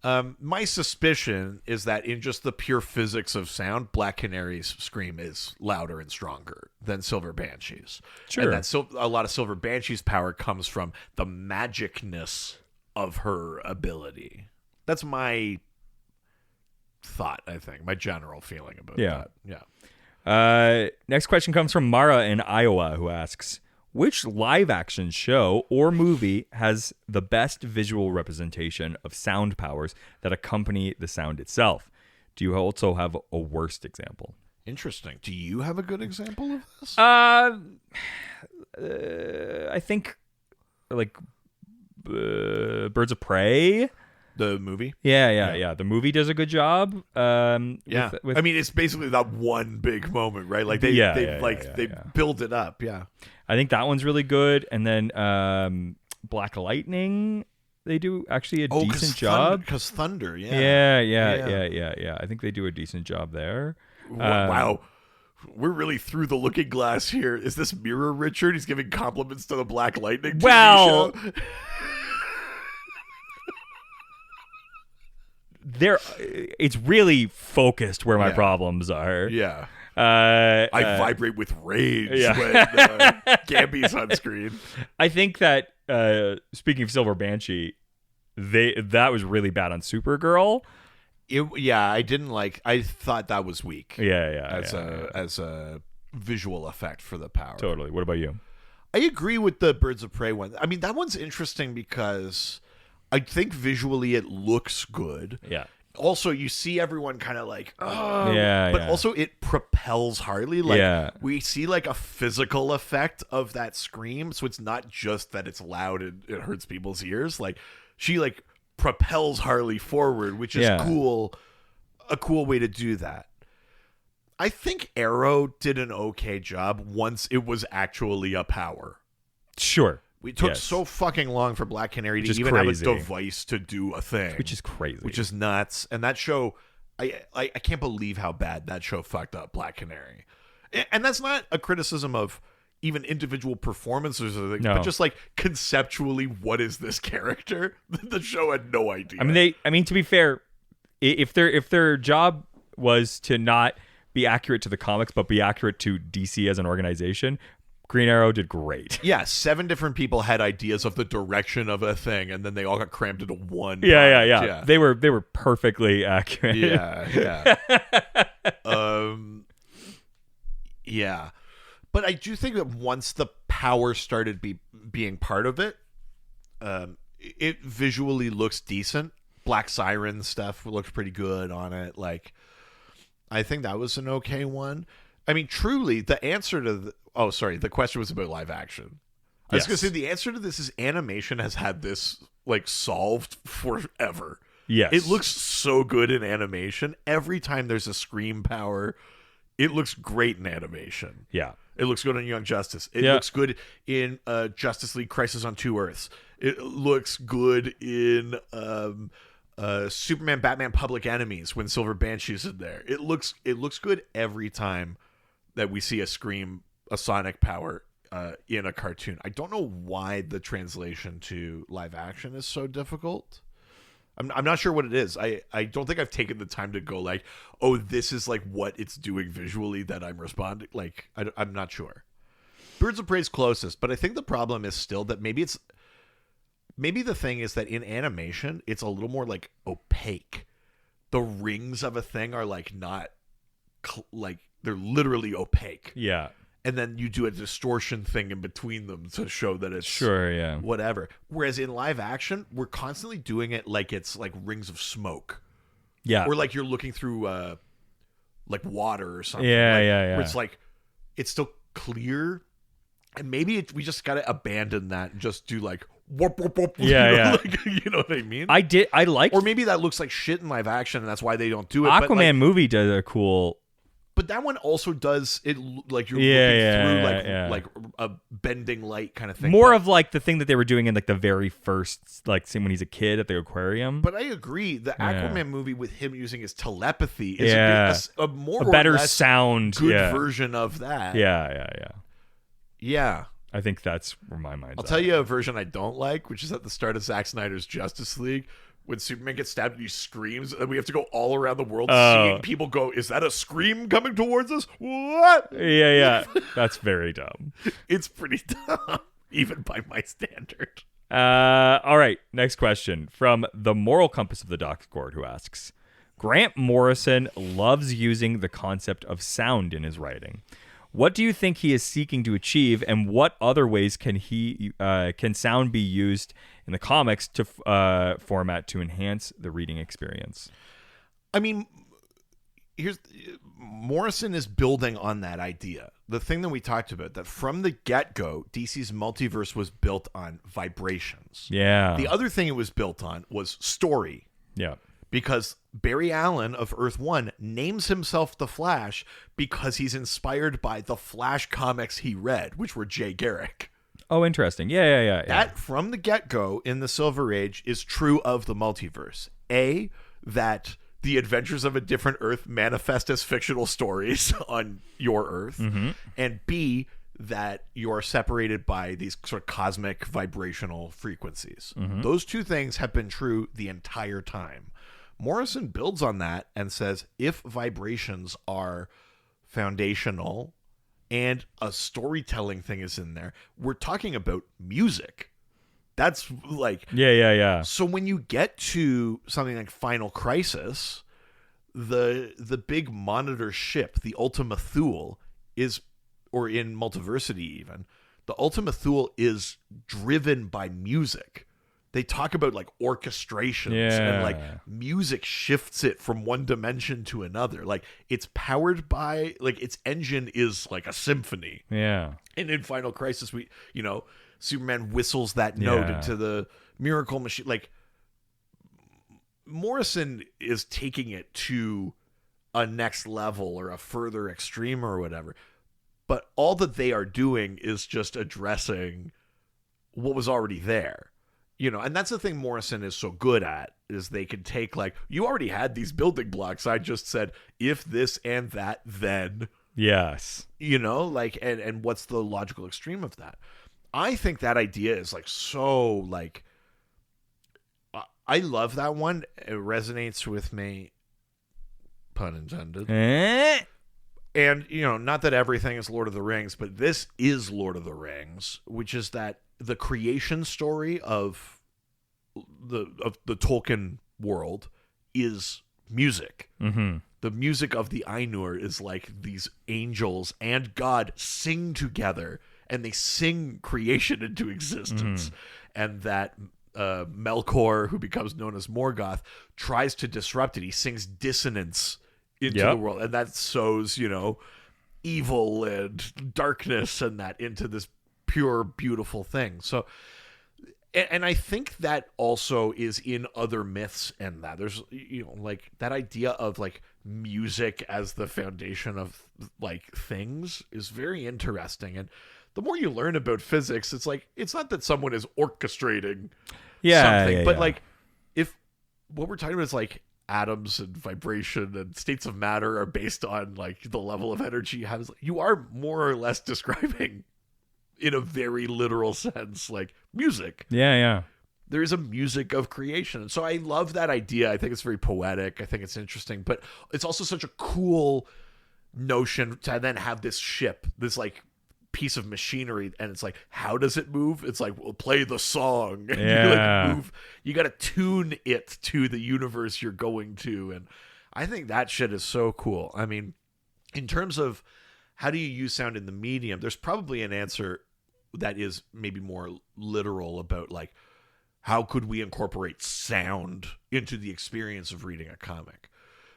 My suspicion is that in just the pure physics of sound, Black Canary's scream is louder and stronger than Silver Banshee's. Sure. And that a lot of Silver Banshee's power comes from the magicness of her ability. That's my thought, I think. My general feeling about that. Yeah. Next question comes from Mara in Iowa, who asks, which live-action show or movie has the best visual representation of sound powers that accompany the sound itself? Do you also have a worst example? Interesting. Do you have a good example of this? I think, like, Birds of Prey. The movie? Yeah. The movie does a good job. I mean, it's basically that one big moment, right? Like they build it up. Yeah. I think that one's really good. And then Black Lightning, they do actually a decent job. Because Thunder, yeah. I think they do a decent job there. Wow. We're really through the looking glass here. Is this Mirror Richard? He's giving compliments to the Black Lightning TV show. It's really focused where my problems are. Yeah. I vibrate with rage when Gabby's on screen. I think that speaking of Silver Banshee, that was really bad on Supergirl. I thought that was weak. As a visual effect for the power. Totally. What about you? I agree with the Birds of Prey one. I mean, that one's interesting because I think visually it looks good. Yeah. Also, you see everyone kind of like, but also it propels Harley. Like, we see like a physical effect of that scream. So it's not just that it's loud and it hurts people's ears. Like, she like propels Harley forward, which is cool. A cool way to do that. I think Arrow did an okay job once it was actually a power. Sure. We took so fucking long for Black Canary to even have a device to do a thing. Which is crazy. Which is nuts. And that show, I can't believe how bad that show fucked up Black Canary. And that's not a criticism of even individual performances or anything, but just like conceptually, what is this character? The show had no idea. I mean, to be fair, if their job was to not be accurate to the comics, but be accurate to DC as an organization, Green Arrow did great. Yeah, 7 different people had ideas of the direction of a thing, and then they all got crammed into one. Yeah. They were perfectly accurate. Yeah. Yeah. But I do think that once the power started being part of it, it visually looks decent. Black Siren stuff looks pretty good on it. Like, I think that was an okay one. I mean, truly, the answer to the question was about live action. I was going to say the answer to this is animation has had this like solved forever. Yes. It looks so good in animation. Every time there's a scream power, it looks great in animation. Yeah. It looks good in Young Justice. It looks good in Justice League Crisis on Two Earths. It looks good in Superman, Batman, Public Enemies when Silver Banshee's in there. It looks good every time that we see a Sonic power in a cartoon. I don't know why the translation to live action is so difficult. I'm not sure what it is. I don't think I've taken the time to go like, oh, this is like what it's doing visually that I'm responding. Like, I'm not sure. Birds of Prey's closest, but I think the problem is still that maybe the thing is that in animation, it's a little more like opaque. The rings of a thing are like not like they're literally opaque. Yeah. And then you do a distortion thing in between them to show that it's whatever. Whereas in live action, we're constantly doing it like it's like rings of smoke. Yeah. Or like you're looking through like water or something. Yeah, like, yeah. Where it's like it's still clear. And maybe we just got to abandon that and just do like whoop, whoop, whoop, like, you know what I mean? I like, or maybe that looks like shit in live action and that's why they don't do it. Aquaman movie does a cool. But that one also does it like you're looking through like a bending light kind of thing. More of like the thing that they were doing in like the very first like scene when he's a kid at the aquarium. But I agree, the Aquaman movie with him using his telepathy is a more a better or less sound, good version of that. Yeah. I think that's where my mind's I'll tell you a version I don't like, which is at the start of Zack Snyder's Justice League. When Superman gets stabbed and he screams, and we have to go all around the world seeing people go, is that a scream coming towards us? What? Yeah. That's very dumb. It's pretty dumb, even by my standard. All right, next question from the Moral Compass of the Discord, who asks, Grant Morrison loves using the concept of sound in his writing. What do you think he is seeking to achieve, and what other ways can sound be used in the comics to format to enhance the reading experience? I mean, Morrison is building on that idea. The thing that we talked about, that from the get-go, DC's multiverse was built on vibrations. Yeah. The other thing it was built on was story. Yeah. Because Barry Allen of Earth 1 names himself the Flash because he's inspired by the Flash comics he read, which were Jay Garrick. Oh, interesting. Yeah. That, from the get-go in the Silver Age, is true of the multiverse. A, that the adventures of a different Earth manifest as fictional stories on your Earth. Mm-hmm. And B, that you are separated by these sort of cosmic vibrational frequencies. Mm-hmm. Those two things have been true the entire time. Morrison builds on that and says, if vibrations are foundational and a storytelling thing is in there, we're talking about music. That's like... Yeah. So when you get to something like Final Crisis, the big monitor ship, the Ultima Thule, is, or in Multiversity even, the Ultima Thule is driven by music. They talk about like orchestrations and like music shifts it from one dimension to another. Like it's powered by, like its engine is like a symphony. Yeah. And in Final Crisis, Superman whistles that note into the Miracle Machine. Like Morrison is taking it to a next level or a further extreme or whatever. But all that they are doing is just addressing what was already there. And that's the thing Morrison is so good at, is they can take like, you already had these building blocks. I just said, if this and that, then. Yes. Like, and what's the logical extreme of that? I think that idea is like so like, I love that one. It resonates with me. Pun intended. And, not that everything is Lord of the Rings, but this is Lord of the Rings, which is that the creation story of the Tolkien world is music. Mm-hmm. The music of the Ainur is like these angels and God sing together, and they sing creation into existence. Mm-hmm. And that Melkor, who becomes known as Morgoth, tries to disrupt it. He sings dissonance into the world, and that sows, evil and darkness and that into this pure, beautiful thing. So, and I think that also is in other myths, and that there's, like that idea of like music as the foundation of like things is very interesting. And the more you learn about physics, it's like, it's not that someone is orchestrating something, but like if what we're talking about is like atoms and vibration and states of matter are based on like the level of energy you have, you are more or less describing in a very literal sense, like music. Yeah. There is a music of creation. And so I love that idea. I think it's very poetic. I think it's interesting, but it's also such a cool notion to then have this ship, this like piece of machinery, and it's like, how does it move? It's like, we'll play the song. And Yeah. you got to tune it to the universe you're going to. And I think that shit is so cool. I mean, in terms of how do you use sound in the medium, there's probably an answer that is maybe more literal about like, how could we incorporate sound into the experience of reading a comic?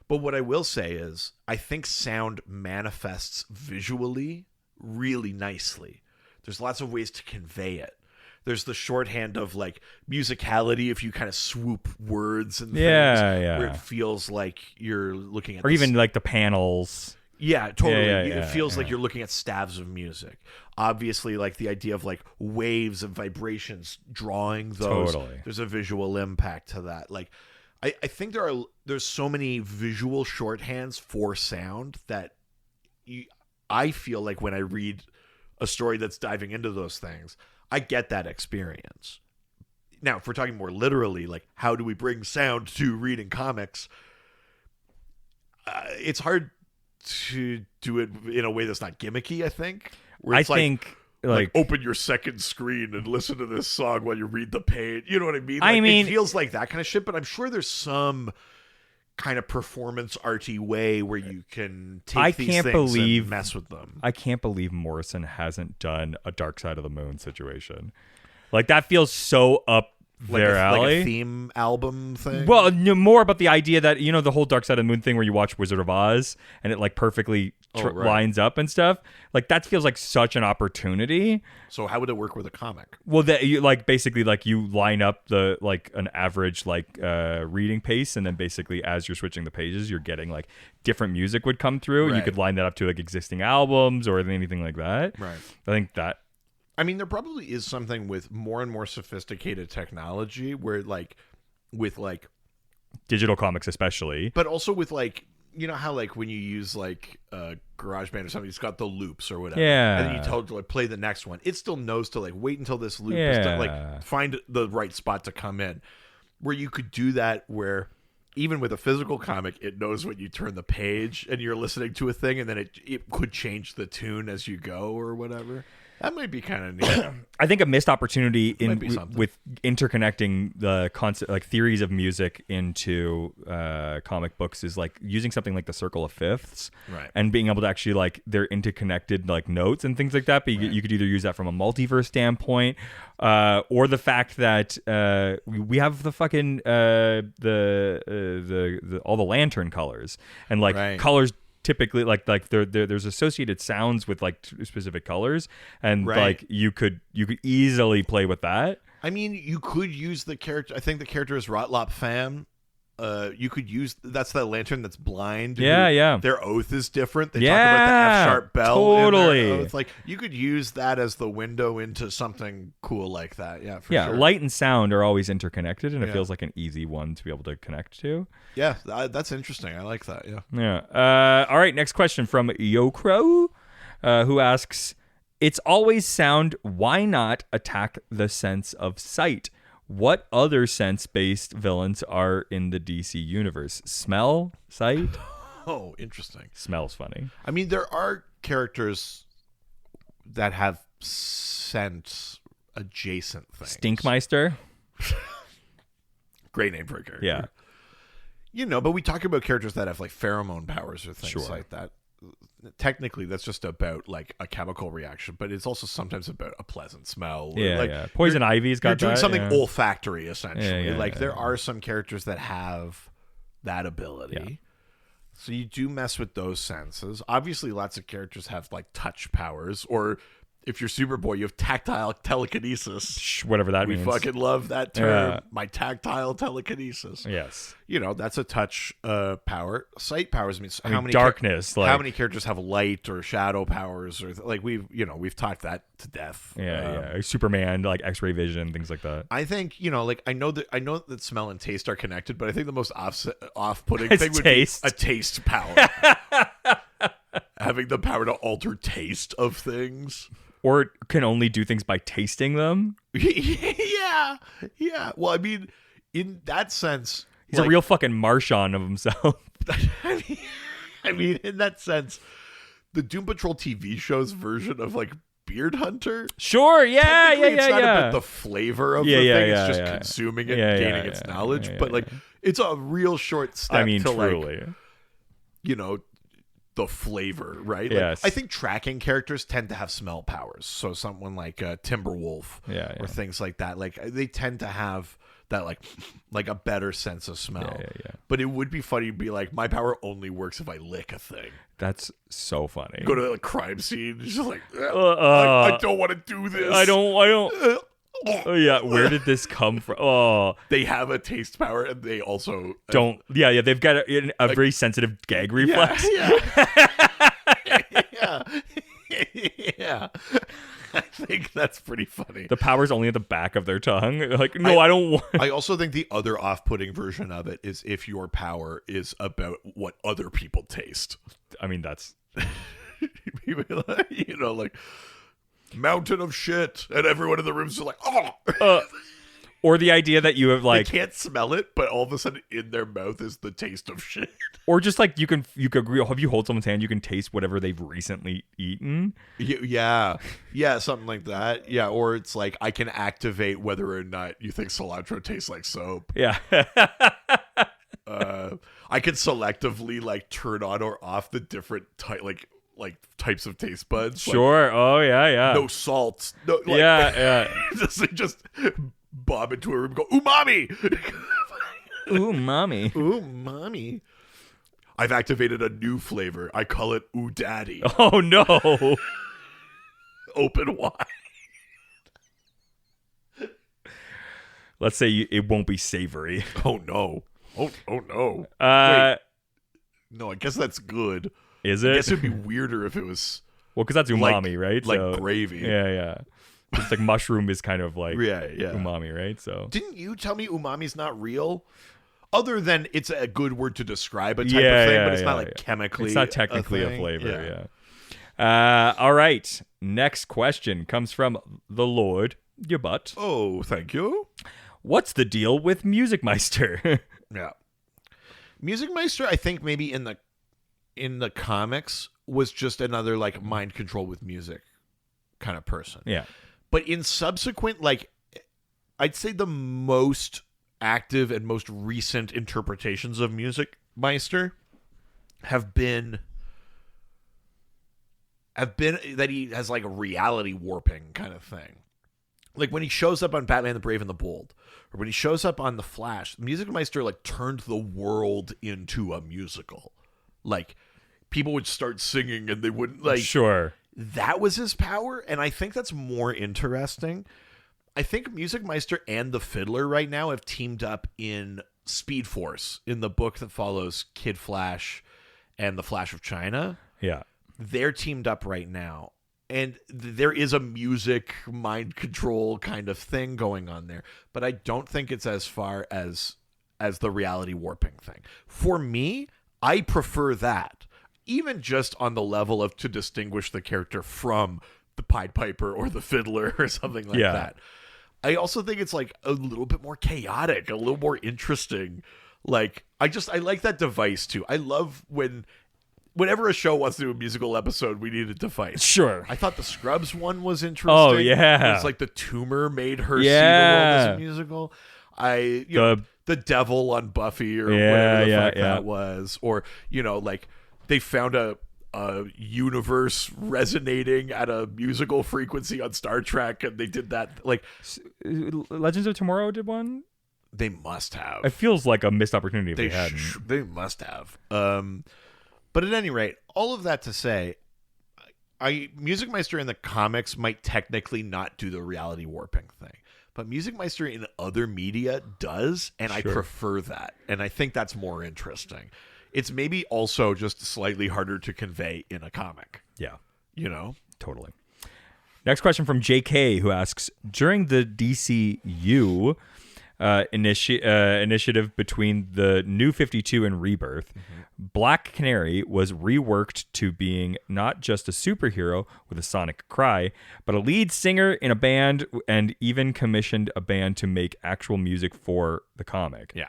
But what I will say is, I think sound manifests visually really nicely. There's lots of ways to convey it. There's the shorthand of like musicality if you kind of swoop words and things where it feels like you're looking at Or even like the panels. Yeah, totally. Yeah, it feels like you're looking at stabs of music. Obviously, like the idea of like waves and vibrations, drawing those. Totally. There's a visual impact to that. Like, I think there's so many visual shorthands for sound that I feel like when I read a story that's diving into those things, I get that experience. Now, if we're talking more literally, like how do we bring sound to reading comics? It's hard to do it in a way that's not gimmicky, I think. I think like open your second screen and listen to this song while you read the page. You know what I mean? I mean, it feels like that kind of shit, but I'm sure there's some kind of performance arty way where you can take these things and mess with them. I can't believe Morrison hasn't done a Dark Side of the Moon situation. Like that feels so up their alley. Like a theme album thing? Well, more about the idea that, you know, the whole Dark Side of the Moon thing where you watch Wizard of Oz and it like perfectly lines up and stuff. Like that feels like such an opportunity. So how would it work with a comic? Well, that you like basically like you line up the like an average like reading pace, and then basically as you're switching the pages, you're getting like different music would come through. Right. You could line that up to like existing albums or anything like that. Right. I think that. I mean, there probably is something with more and more sophisticated technology where like with like Digital comics especially. But also with like, you know how like when you use like GarageBand or something, it's got the loops or whatever. Yeah. And then you tell it to like play the next one. It still knows to like wait until this loop is done, like find the right spot to come in. Where you could do that where even with a physical comic, it knows when you turn the page and you're listening to a thing, and then it could change the tune as you go or whatever. That might be kind of neat. I think a missed opportunity with interconnecting the concept, like theories of music into comic books, is like using something like the Circle of Fifths, right? And being able to actually like they're interconnected like notes and things like that. But you could either use that from a multiverse standpoint, or the fact that we have the fucking the all the lantern colors and like colors. Typically like there's associated sounds with like specific colors, and like you could easily play with that. I mean, you could use the character. I think the character is Rotlop Pham. You could use that's that lantern that's blind. Yeah. Their oath is different. They talk about the F-sharp bell. Totally. It's like you could use that as the window into something cool like that. Yeah, for sure. Light and sound are always interconnected, and it feels like an easy one to be able to connect to. Yeah, that's interesting. I like that. Yeah. Yeah. All right. Next question from Yokro, who asks, "It's always sound. Why not attack the sense of sight? What other sense-based villains are in the DC universe? Smell, sight?" Oh, interesting. Smell's funny. I mean, there are characters that have sense adjacent things. Stinkmeister. Great name for a character. Yeah. You know, but we talk about characters that have like pheromone powers or things like that. Technically, that's just about like a chemical reaction, but it's also sometimes about a pleasant smell. Yeah. Poison Ivy's got you're doing that, something olfactory, essentially. Yeah, there are some characters that have that ability. Yeah. So you do mess with those senses. Obviously, lots of characters have like touch powers, or if you're Superboy, you have tactile telekinesis. Whatever that means. We fucking love that term. My tactile telekinesis. Yes. You know, that's a touch power. Sight powers means how many darkness. How many characters have light or shadow powers, or like we've talked that to death. Yeah. Superman, like X-ray vision, things like that. I think like I know that smell and taste are connected, but I think the most off-putting thing would be a taste power. Having the power to alter taste of things. Or can only do things by tasting them. Yeah. Well, I mean, in that sense, He's a real fucking Marchand of himself. I mean, in that sense, the Doom Patrol TV show's version of like Beard Hunter. Sure, yeah. It's not about the flavor of the thing; it's just yeah. consuming it, and gaining its knowledge. But like, it's a real short step to truly. like, you know, the flavor, right? Yes. Like, I think tracking characters tend to have smell powers. So someone like Timberwolf, or things like that, like they tend to have that like a better sense of smell. Yeah. But it would be funny to be like, my power only works if I lick a thing. That's so funny. Go to a crime scene, just like, I don't want to do this. I don't. Oh, yeah, where did this come from? Oh, they have a taste power, and they also don't. Yeah. They've got a very sensitive gag reflex. Yeah. I think that's pretty funny. The power's only at the back of their tongue. Like, no, I don't want. I also think the other off-putting version of it is if your power is about what other people taste. I mean, that's you know, like mountain of shit, and everyone in the room's just like, oh. Or the idea that you have like they can't smell it, but all of a sudden in their mouth is the taste of shit. Or just like you could have you hold someone's hand, you can taste whatever they've recently eaten. Yeah, something like that. Yeah, or it's like I can activate whether or not you think cilantro tastes like soap. Yeah. I can selectively like turn on or off the different like types of taste buds. Sure. Like, yeah. No salt. No. Like, yeah. just bob into a room and go, umami! Umami. I've activated a new flavor. I call it Ooh Daddy. Oh, no. Open wide. Let's say it won't be savory. Oh, no. Oh no. Wait. No, I guess that's good. Is it? I guess it'd be weirder if it was... Well, because that's umami, right? Like gravy. Yeah. It's like mushroom is kind of like yeah. umami, right? So didn't you tell me umami's not real? Other than it's a good word to describe a type of thing, but it's not like chemically. It's not technically a flavor. All right. Next question comes from the Lord, your butt. Oh, thank you. What's the deal with Music Meister? Yeah, Music Meister, I think maybe in the comics was just another like mind control with music kind of person. Yeah. But in subsequent, like, I'd say the most active and most recent interpretations of Music Meister have been that he has like a reality warping kind of thing. Like when he shows up on Batman the Brave and the Bold, or when he shows up on The Flash, Music Meister like turned the world into a musical. Like people would start singing and they wouldn't like. Sure. That was his power, and I think that's more interesting. I think Music Meister and the Fiddler right now have teamed up in Speed Force, in the book that follows Kid Flash and the Flash of China. Yeah. They're teamed up right now, and there is a music mind control kind of thing going on there, but I don't think it's as far as the reality warping thing. For me, I prefer that. Even just on the level of to distinguish the character from the Pied Piper or the Fiddler or something like that. I also think it's like a little bit more chaotic, a little more interesting. Like I like that device too. I love whenever a show wants to do a musical episode, we need a device. Sure. I thought the Scrubs one was interesting. Oh yeah. It's like the tumor made her see the world as a musical. The devil on Buffy or whatever the fuck that was, or like. They found a universe resonating at a musical frequency on Star Trek, and they did that. Like Legends of Tomorrow did one. They must have. It feels like a missed opportunity if they hadn't. They must have. But at any rate, all of that to say, Music Meister in the comics might technically not do the reality warping thing, but Music Meister in other media does, and I prefer that, and I think that's more interesting. It's maybe also just slightly harder to convey in a comic. Yeah. Totally. Next question from JK, who asks, during the DCU, initiative between the New 52 and Rebirth, Black Canary was reworked to being not just a superhero with a sonic cry, but a lead singer in a band, and even commissioned a band to make actual music for the comic. Yeah.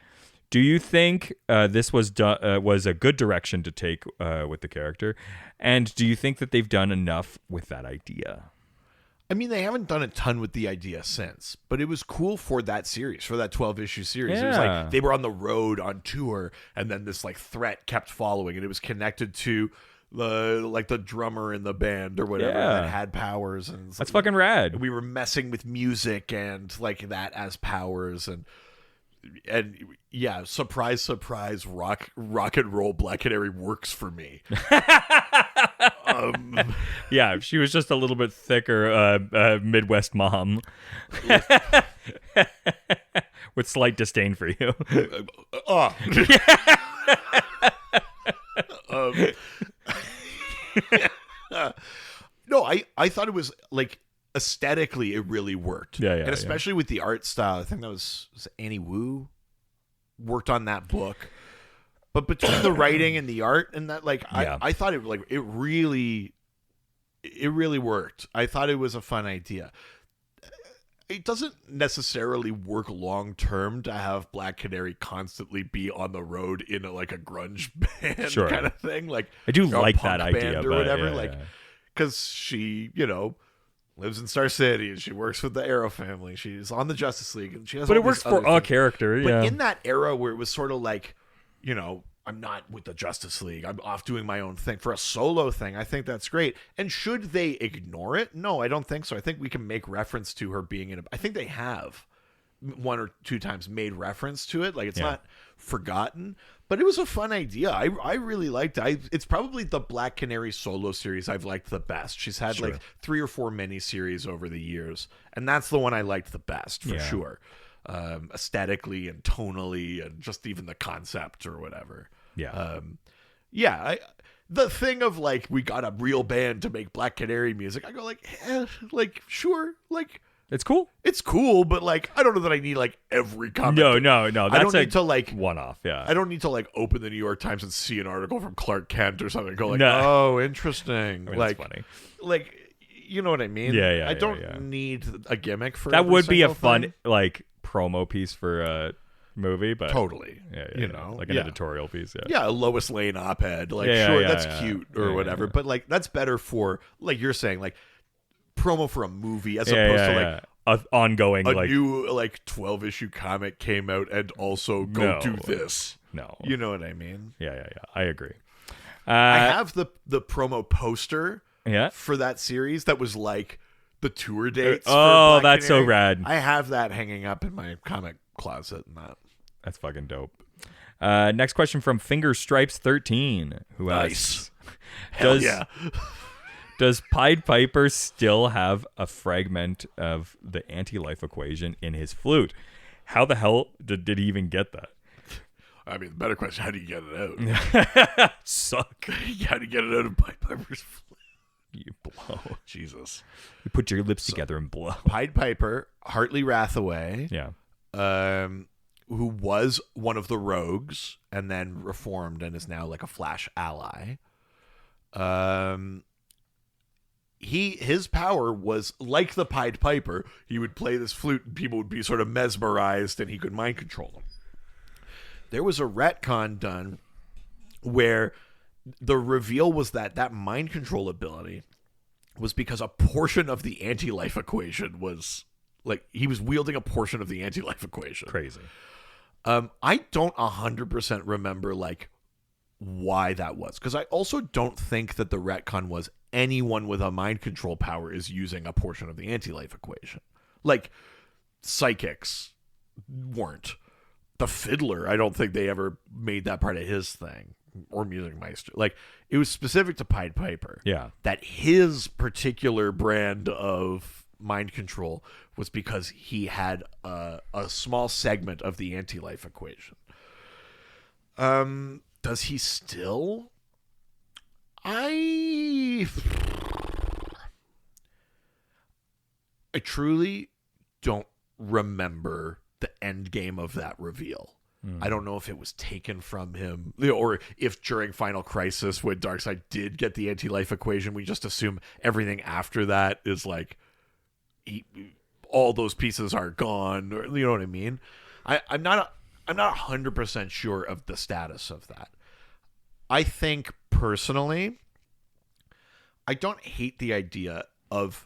Do you think this was a good direction to take with the character? And do you think that they've done enough with that idea? I mean, they haven't done a ton with the idea since, but it was cool for that series, for that 12-issue series. It was Yeah. like they were on the road on tour, and then this like threat kept following, and it was connected to the drummer in the band or whatever Yeah. that had powers, and That's fucking rad. we were messing with music and like that as powers, and yeah, surprise, rock and roll Black Canary works for me. Yeah, if she was just a little bit thicker Midwest mom with slight disdain for you. No, I thought it was like aesthetically it really worked. Yeah, and especially with the art style. I think that was Annie Wu worked on that book. But between the writing and the art and that, like, Yeah. I thought it really worked. I thought it was a fun idea. It doesn't necessarily work long term to have Black Canary constantly be on the road in a grunge band Sure. kind of thing. Like, I do a like punk that idea, band or but whatever. yeah, like, yeah. because she, lives in Star City and she works with the Arrow family. She's on the Justice League and she has. But all it works these for other a things. character, But yeah. in that era where it was sort of like, I'm not with the Justice League. I'm off doing my own thing. For a solo thing, I think that's great. And should they ignore it? No, I don't think so. I think we can make reference to her being in a... I think they have one or two times made reference to it. Like, it's not forgotten. But it was a fun idea. I really liked it. It's probably the Black Canary solo series I've liked the best. She's had like 3 or 4 miniseries over the years. And that's the one I liked the best, for sure. Aesthetically and tonally and just even the concept or whatever. The thing of like, we got a real band to make Black Canary music, I go like, sure, like, It's cool. it's cool, but like, I don't know that I need like every comic. No. That's I don't need to like one-off, yeah. I don't need to like open the New York Times and see an article from Clark Kent or something and go like, No. oh, interesting. I mean, like, that's funny. like, you know what I mean? Yeah, I don't need a gimmick for That every would be a single fun thing. like promo piece for a movie, but Totally. yeah, like an editorial piece, Yeah, a Lois Lane op-ed. Like, Yeah, sure, yeah, that's yeah. cute or Yeah, whatever. yeah. But like, that's better for, like you're saying, like promo for a movie as yeah, opposed yeah, to like yeah. Ongoing a like new like 12-issue comic came out and also go No. do this. no. You know what I mean? Yeah. I agree. I have the promo poster Yeah. for that series that was like the tour dates. for Oh, Black that's so Canary. rad. I have that hanging up in my comic closet and that. That's fucking dope. Next question from Finger Stripes 13, who asks, Hell yeah. does Pied Piper still have a fragment of the anti-life equation in his flute? How the hell did he even get that? I mean, the better question, how do you get it out? Suck. How do you get it out of Pied Piper's flute? You blow. Jesus. You put your lips together and blow. Pied Piper, Hartley Rathaway, Yeah. who was one of the Rogues and then reformed and is now like a Flash ally. His power was like the Pied Piper. He would play this flute and people would be sort of mesmerized and he could mind control them. There was a retcon done where the reveal was that mind control ability was because a portion of the anti-life equation was like he was wielding a portion of the anti-life equation. Crazy. I don't 100% remember like why that was, because I also don't think that the retcon was anyone with a mind control power is using a portion of the anti-life equation. Like psychics weren't. The Fiddler, I don't think they ever made that part of his thing, or Music Meister. Like, it was specific to Pied Piper. Yeah. That his particular brand of mind control was because he had a small segment of the anti-life equation. Does he still? I truly don't remember the end game of that reveal. I don't know if it was taken from him, or if during Final Crisis when Darkseid did get the anti-life equation, we just assume everything after that is like all those pieces are gone, or you know what I mean? I'm not 100% sure of the status of that. I think personally, I don't hate the idea of.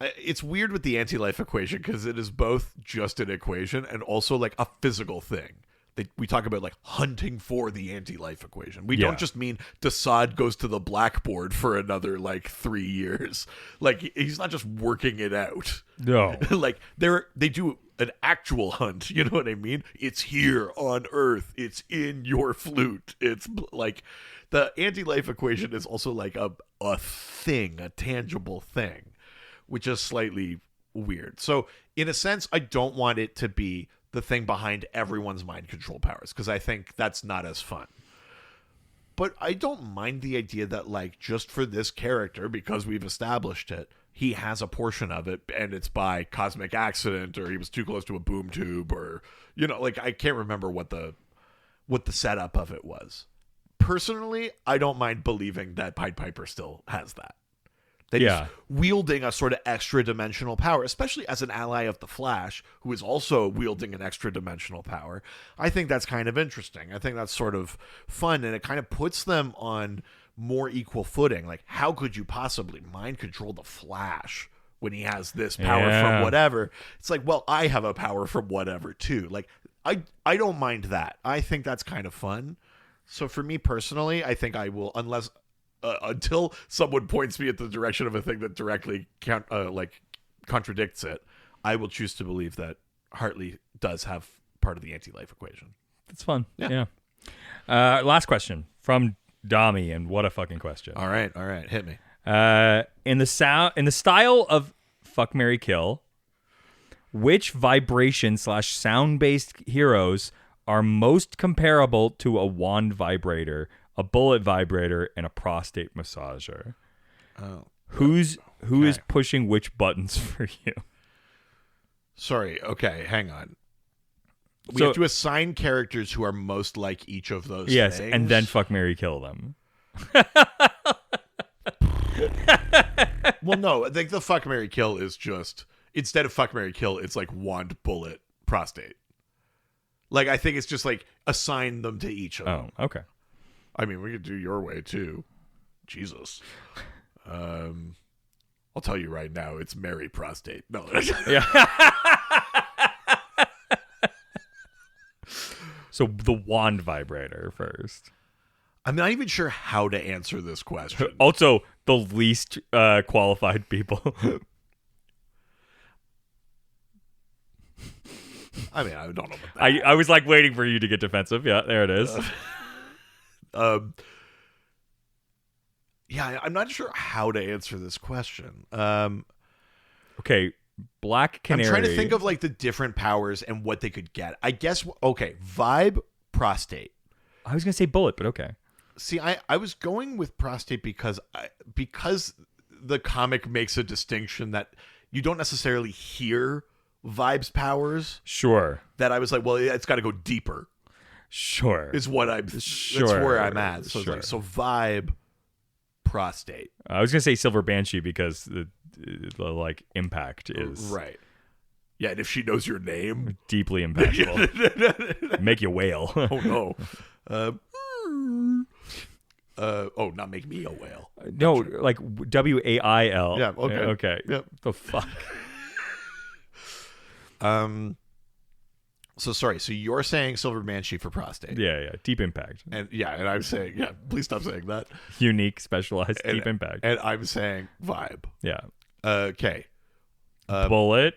It's weird with the anti-life equation because it is both just an equation and also like a physical thing. We talk about like hunting for the anti-life equation. We don't just mean Desaad goes to the blackboard for another like 3 years. Like he's not just working it out. No. Like they do an actual hunt. You know what I mean? It's here on Earth. It's in your flute. It's like the anti-life equation is also like a thing, a tangible thing, which is slightly weird. So in a sense, I don't want it to be the thing behind everyone's mind control powers, because I think that's not as fun. But I don't mind the idea that, like, just for this character, because we've established it, he has a portion of it, and it's by cosmic accident, or he was too close to a boom tube, or, you know, like, I can't remember what the setup of it was. Personally, I don't mind believing that Pied Piper still has that. That he's wielding a sort of extra-dimensional power, especially as an ally of the Flash, who is also wielding an extra-dimensional power. I think that's kind of interesting. I think that's sort of fun, and it kind of puts them on more equal footing. Like, how could you possibly mind control the Flash when he has this power from whatever? It's like, well, I have a power from whatever, too. Like, I don't mind that. I think that's kind of fun. So for me personally, I think I will, until someone points me at the direction of a thing that directly contradicts it, I will choose to believe that Hartley does have part of the anti-life equation. That's fun. Yeah. Last question from Dami, and what a fucking question. All right, hit me. In the style of Fuck, Marry, Kill, which vibration/sound-based heroes are most comparable to a wand vibrator, a bullet vibrator, and a prostate massager? Who is pushing which buttons for you? Sorry. Okay, hang on. We have to assign characters who are most like each of those things. And then Fuck, Marry, Kill them. Well, no. I think the Fuck, Marry, Kill is just, instead of Fuck, Marry, Kill, it's like wand, bullet, prostate. Like, I think it's just like assign them to each of them. Oh, okay. I mean, we could do your way too. Jesus. I'll tell you right now, it's Mary Prostate. No. Yeah. So the wand vibrator first. I'm not even sure how to answer this question. Also, the least qualified people. I mean, I don't know about that. I was like waiting for you to get defensive. Yeah, there it is. Yeah, I'm not sure how to answer this question. Okay, Black Canary. I'm trying to think of like the different powers and what they could get. I guess, okay, vibe, prostate. I was going to say bullet, but okay. See, I was going with prostate because the comic makes a distinction that you don't necessarily hear Vibe's powers. Sure. That I was like, well, it's got to go deeper. Sure. Is what I'm. Sure. That's where I'm at. So Sure. it's like, so Vibe, prostate. I was gonna say Silver Banshee because the like impact is right. Yeah, and if she knows your name, deeply impactful. Make you wail. Oh no. Not make me a whale. No, like WAIL. Yeah. Okay. Okay. Yep. The fuck. So sorry. So you're saying Silver Banshee for prostate? Yeah. Deep impact. And I'm saying, yeah. Please stop saying that. Unique, specialized, deep impact. And I'm saying vibe. Yeah. Okay. Bullet.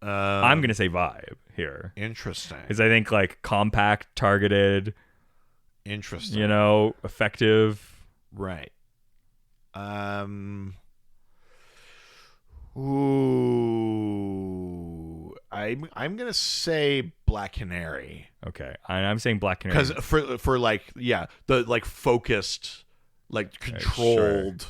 I'm gonna say vibe here. Interesting. Because I think like compact, targeted. Interesting. You know, effective. Right. Ooh. I'm gonna say Black Canary. Okay, I'm saying Black Canary because for like the like focused, like controlled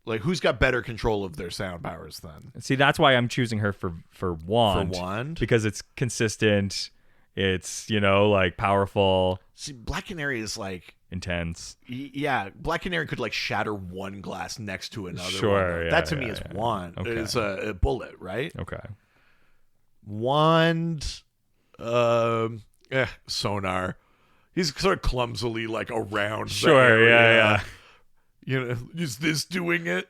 Like, who's got better control of their sound powers then? See, that's why I'm choosing her for wand. For wand? Because it's consistent. It's, like powerful. See, Black Canary is like intense. Yeah, Black Canary could like shatter one glass next to another. Sure, one. yeah, That to me is wand. Okay. Is a bullet, right? Okay. Wand, sonar. He's sort of clumsily like around. Sure, yeah. Is this doing it?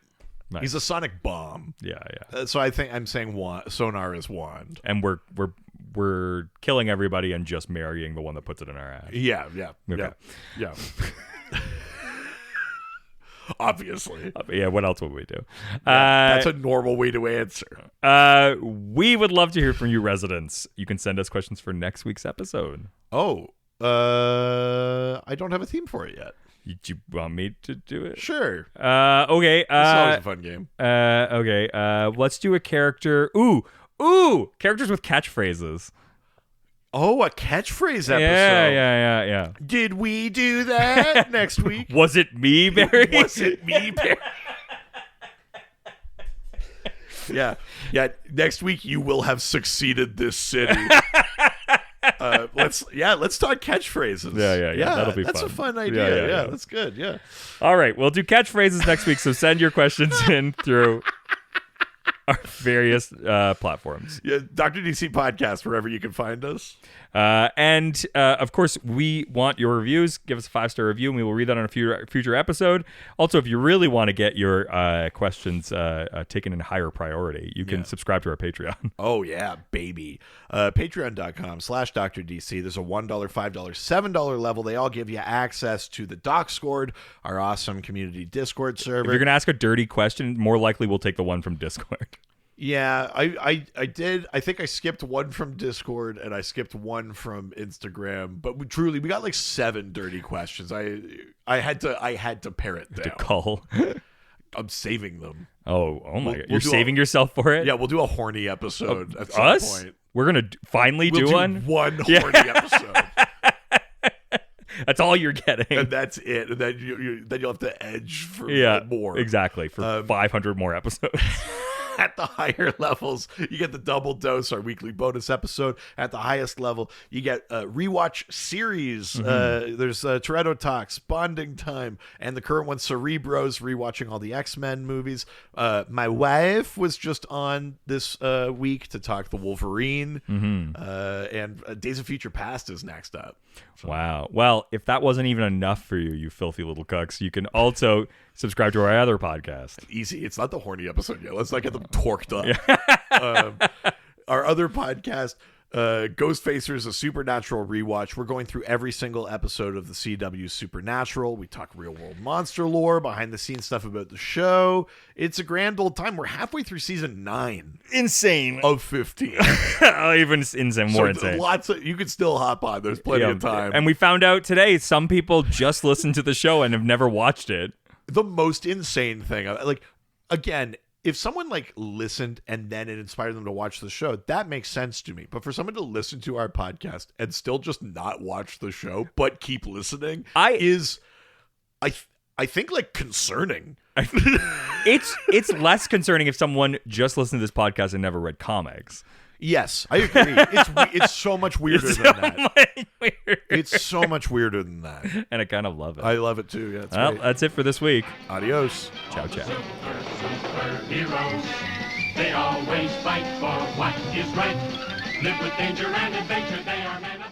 Nice. He's a sonic bomb. Yeah. So I'm saying sonar is wand. And we're killing everybody and just marrying the one that puts it in our ass. Yeah. Okay. Yeah. Obviously. Yeah, what else would we do? That's a normal way to answer. We would love to hear from you, residents. You can send us questions for next week's episode. Oh, I don't have a theme for it yet. You want me to do it? Sure. Okay. It's always a fun game. Okay. Let's do a character. Ooh! Characters with catchphrases. Oh, a catchphrase episode. Yeah. Did we do that next week? Was it me, Barry? Was it me, Barry? Yeah. Next week you will have succeeded this city. Let's talk catchphrases. Yeah. That'll be that's fun. a fun idea. Yeah. That's good. Yeah. All right, we'll do catchphrases next week. So send your questions in through our various platforms. Yeah, Dr. DC Podcast, wherever you can find us. And of course, we want your reviews. Give us a 5-star review, and we will read that on a future episode. Also, if you really want to get your questions taken in higher priority, you can subscribe to our Patreon. Oh, yeah, baby. Patreon.com/DrDC. There's a $1, $5, $7 level. They all give you access to the Discord, our awesome community Discord server. If you're going to ask a dirty question, more likely we'll take the one from Discord. Yeah, I did. I think I skipped one from Discord and I skipped one from Instagram. But we got like 7 dirty questions. I had to pare it down. To cull. I'm saving them. Oh my God! You're saving yourself for it? Yeah, we'll do a horny episode at some point. We're gonna finally do one. One horny episode. That's all you're getting, and that's it. And then you'll have to edge for more. Exactly, for 500 more episodes. At the higher levels, you get the double dose, our weekly bonus episode. At the highest level, you get a rewatch series. There's Toretto Talks, Bonding Time, and the current one, Cerebros, rewatching all the X-Men movies. My wife was just on this week to talk the Wolverine, and Days of Future Past is next up. So. Wow. Well, if that wasn't even enough for you filthy little cucks, you can also subscribe to our other podcast. Easy. It's not the horny episode yet. Let's not get them torqued up. Our other podcast, Ghostfacers, a Supernatural rewatch. We're going through every single episode of the CW Supernatural. We talk real world monster lore, behind the scenes stuff about the show. It's a grand old time. We're halfway through season 9. Insane. Of 15. Even insane, more insane. You can still hop on. There's plenty of time. And we found out today some people just listen to the show and have never watched it. The most insane thing, again, if someone listened and then it inspired them to watch the show, that makes sense to me. But for someone to listen to our podcast and still just not watch the show but keep listening is I think concerning. It's less concerning if someone just listened to this podcast and never read comics. Yes, I agree. It's so much weirder than that. It's so much weirder than that. And I kind of love it. I love it too. Yeah, well, that's it for this week. Adios. Ciao, ciao. Superheroes, they always fight for what is right. Live with danger and adventure, they are men.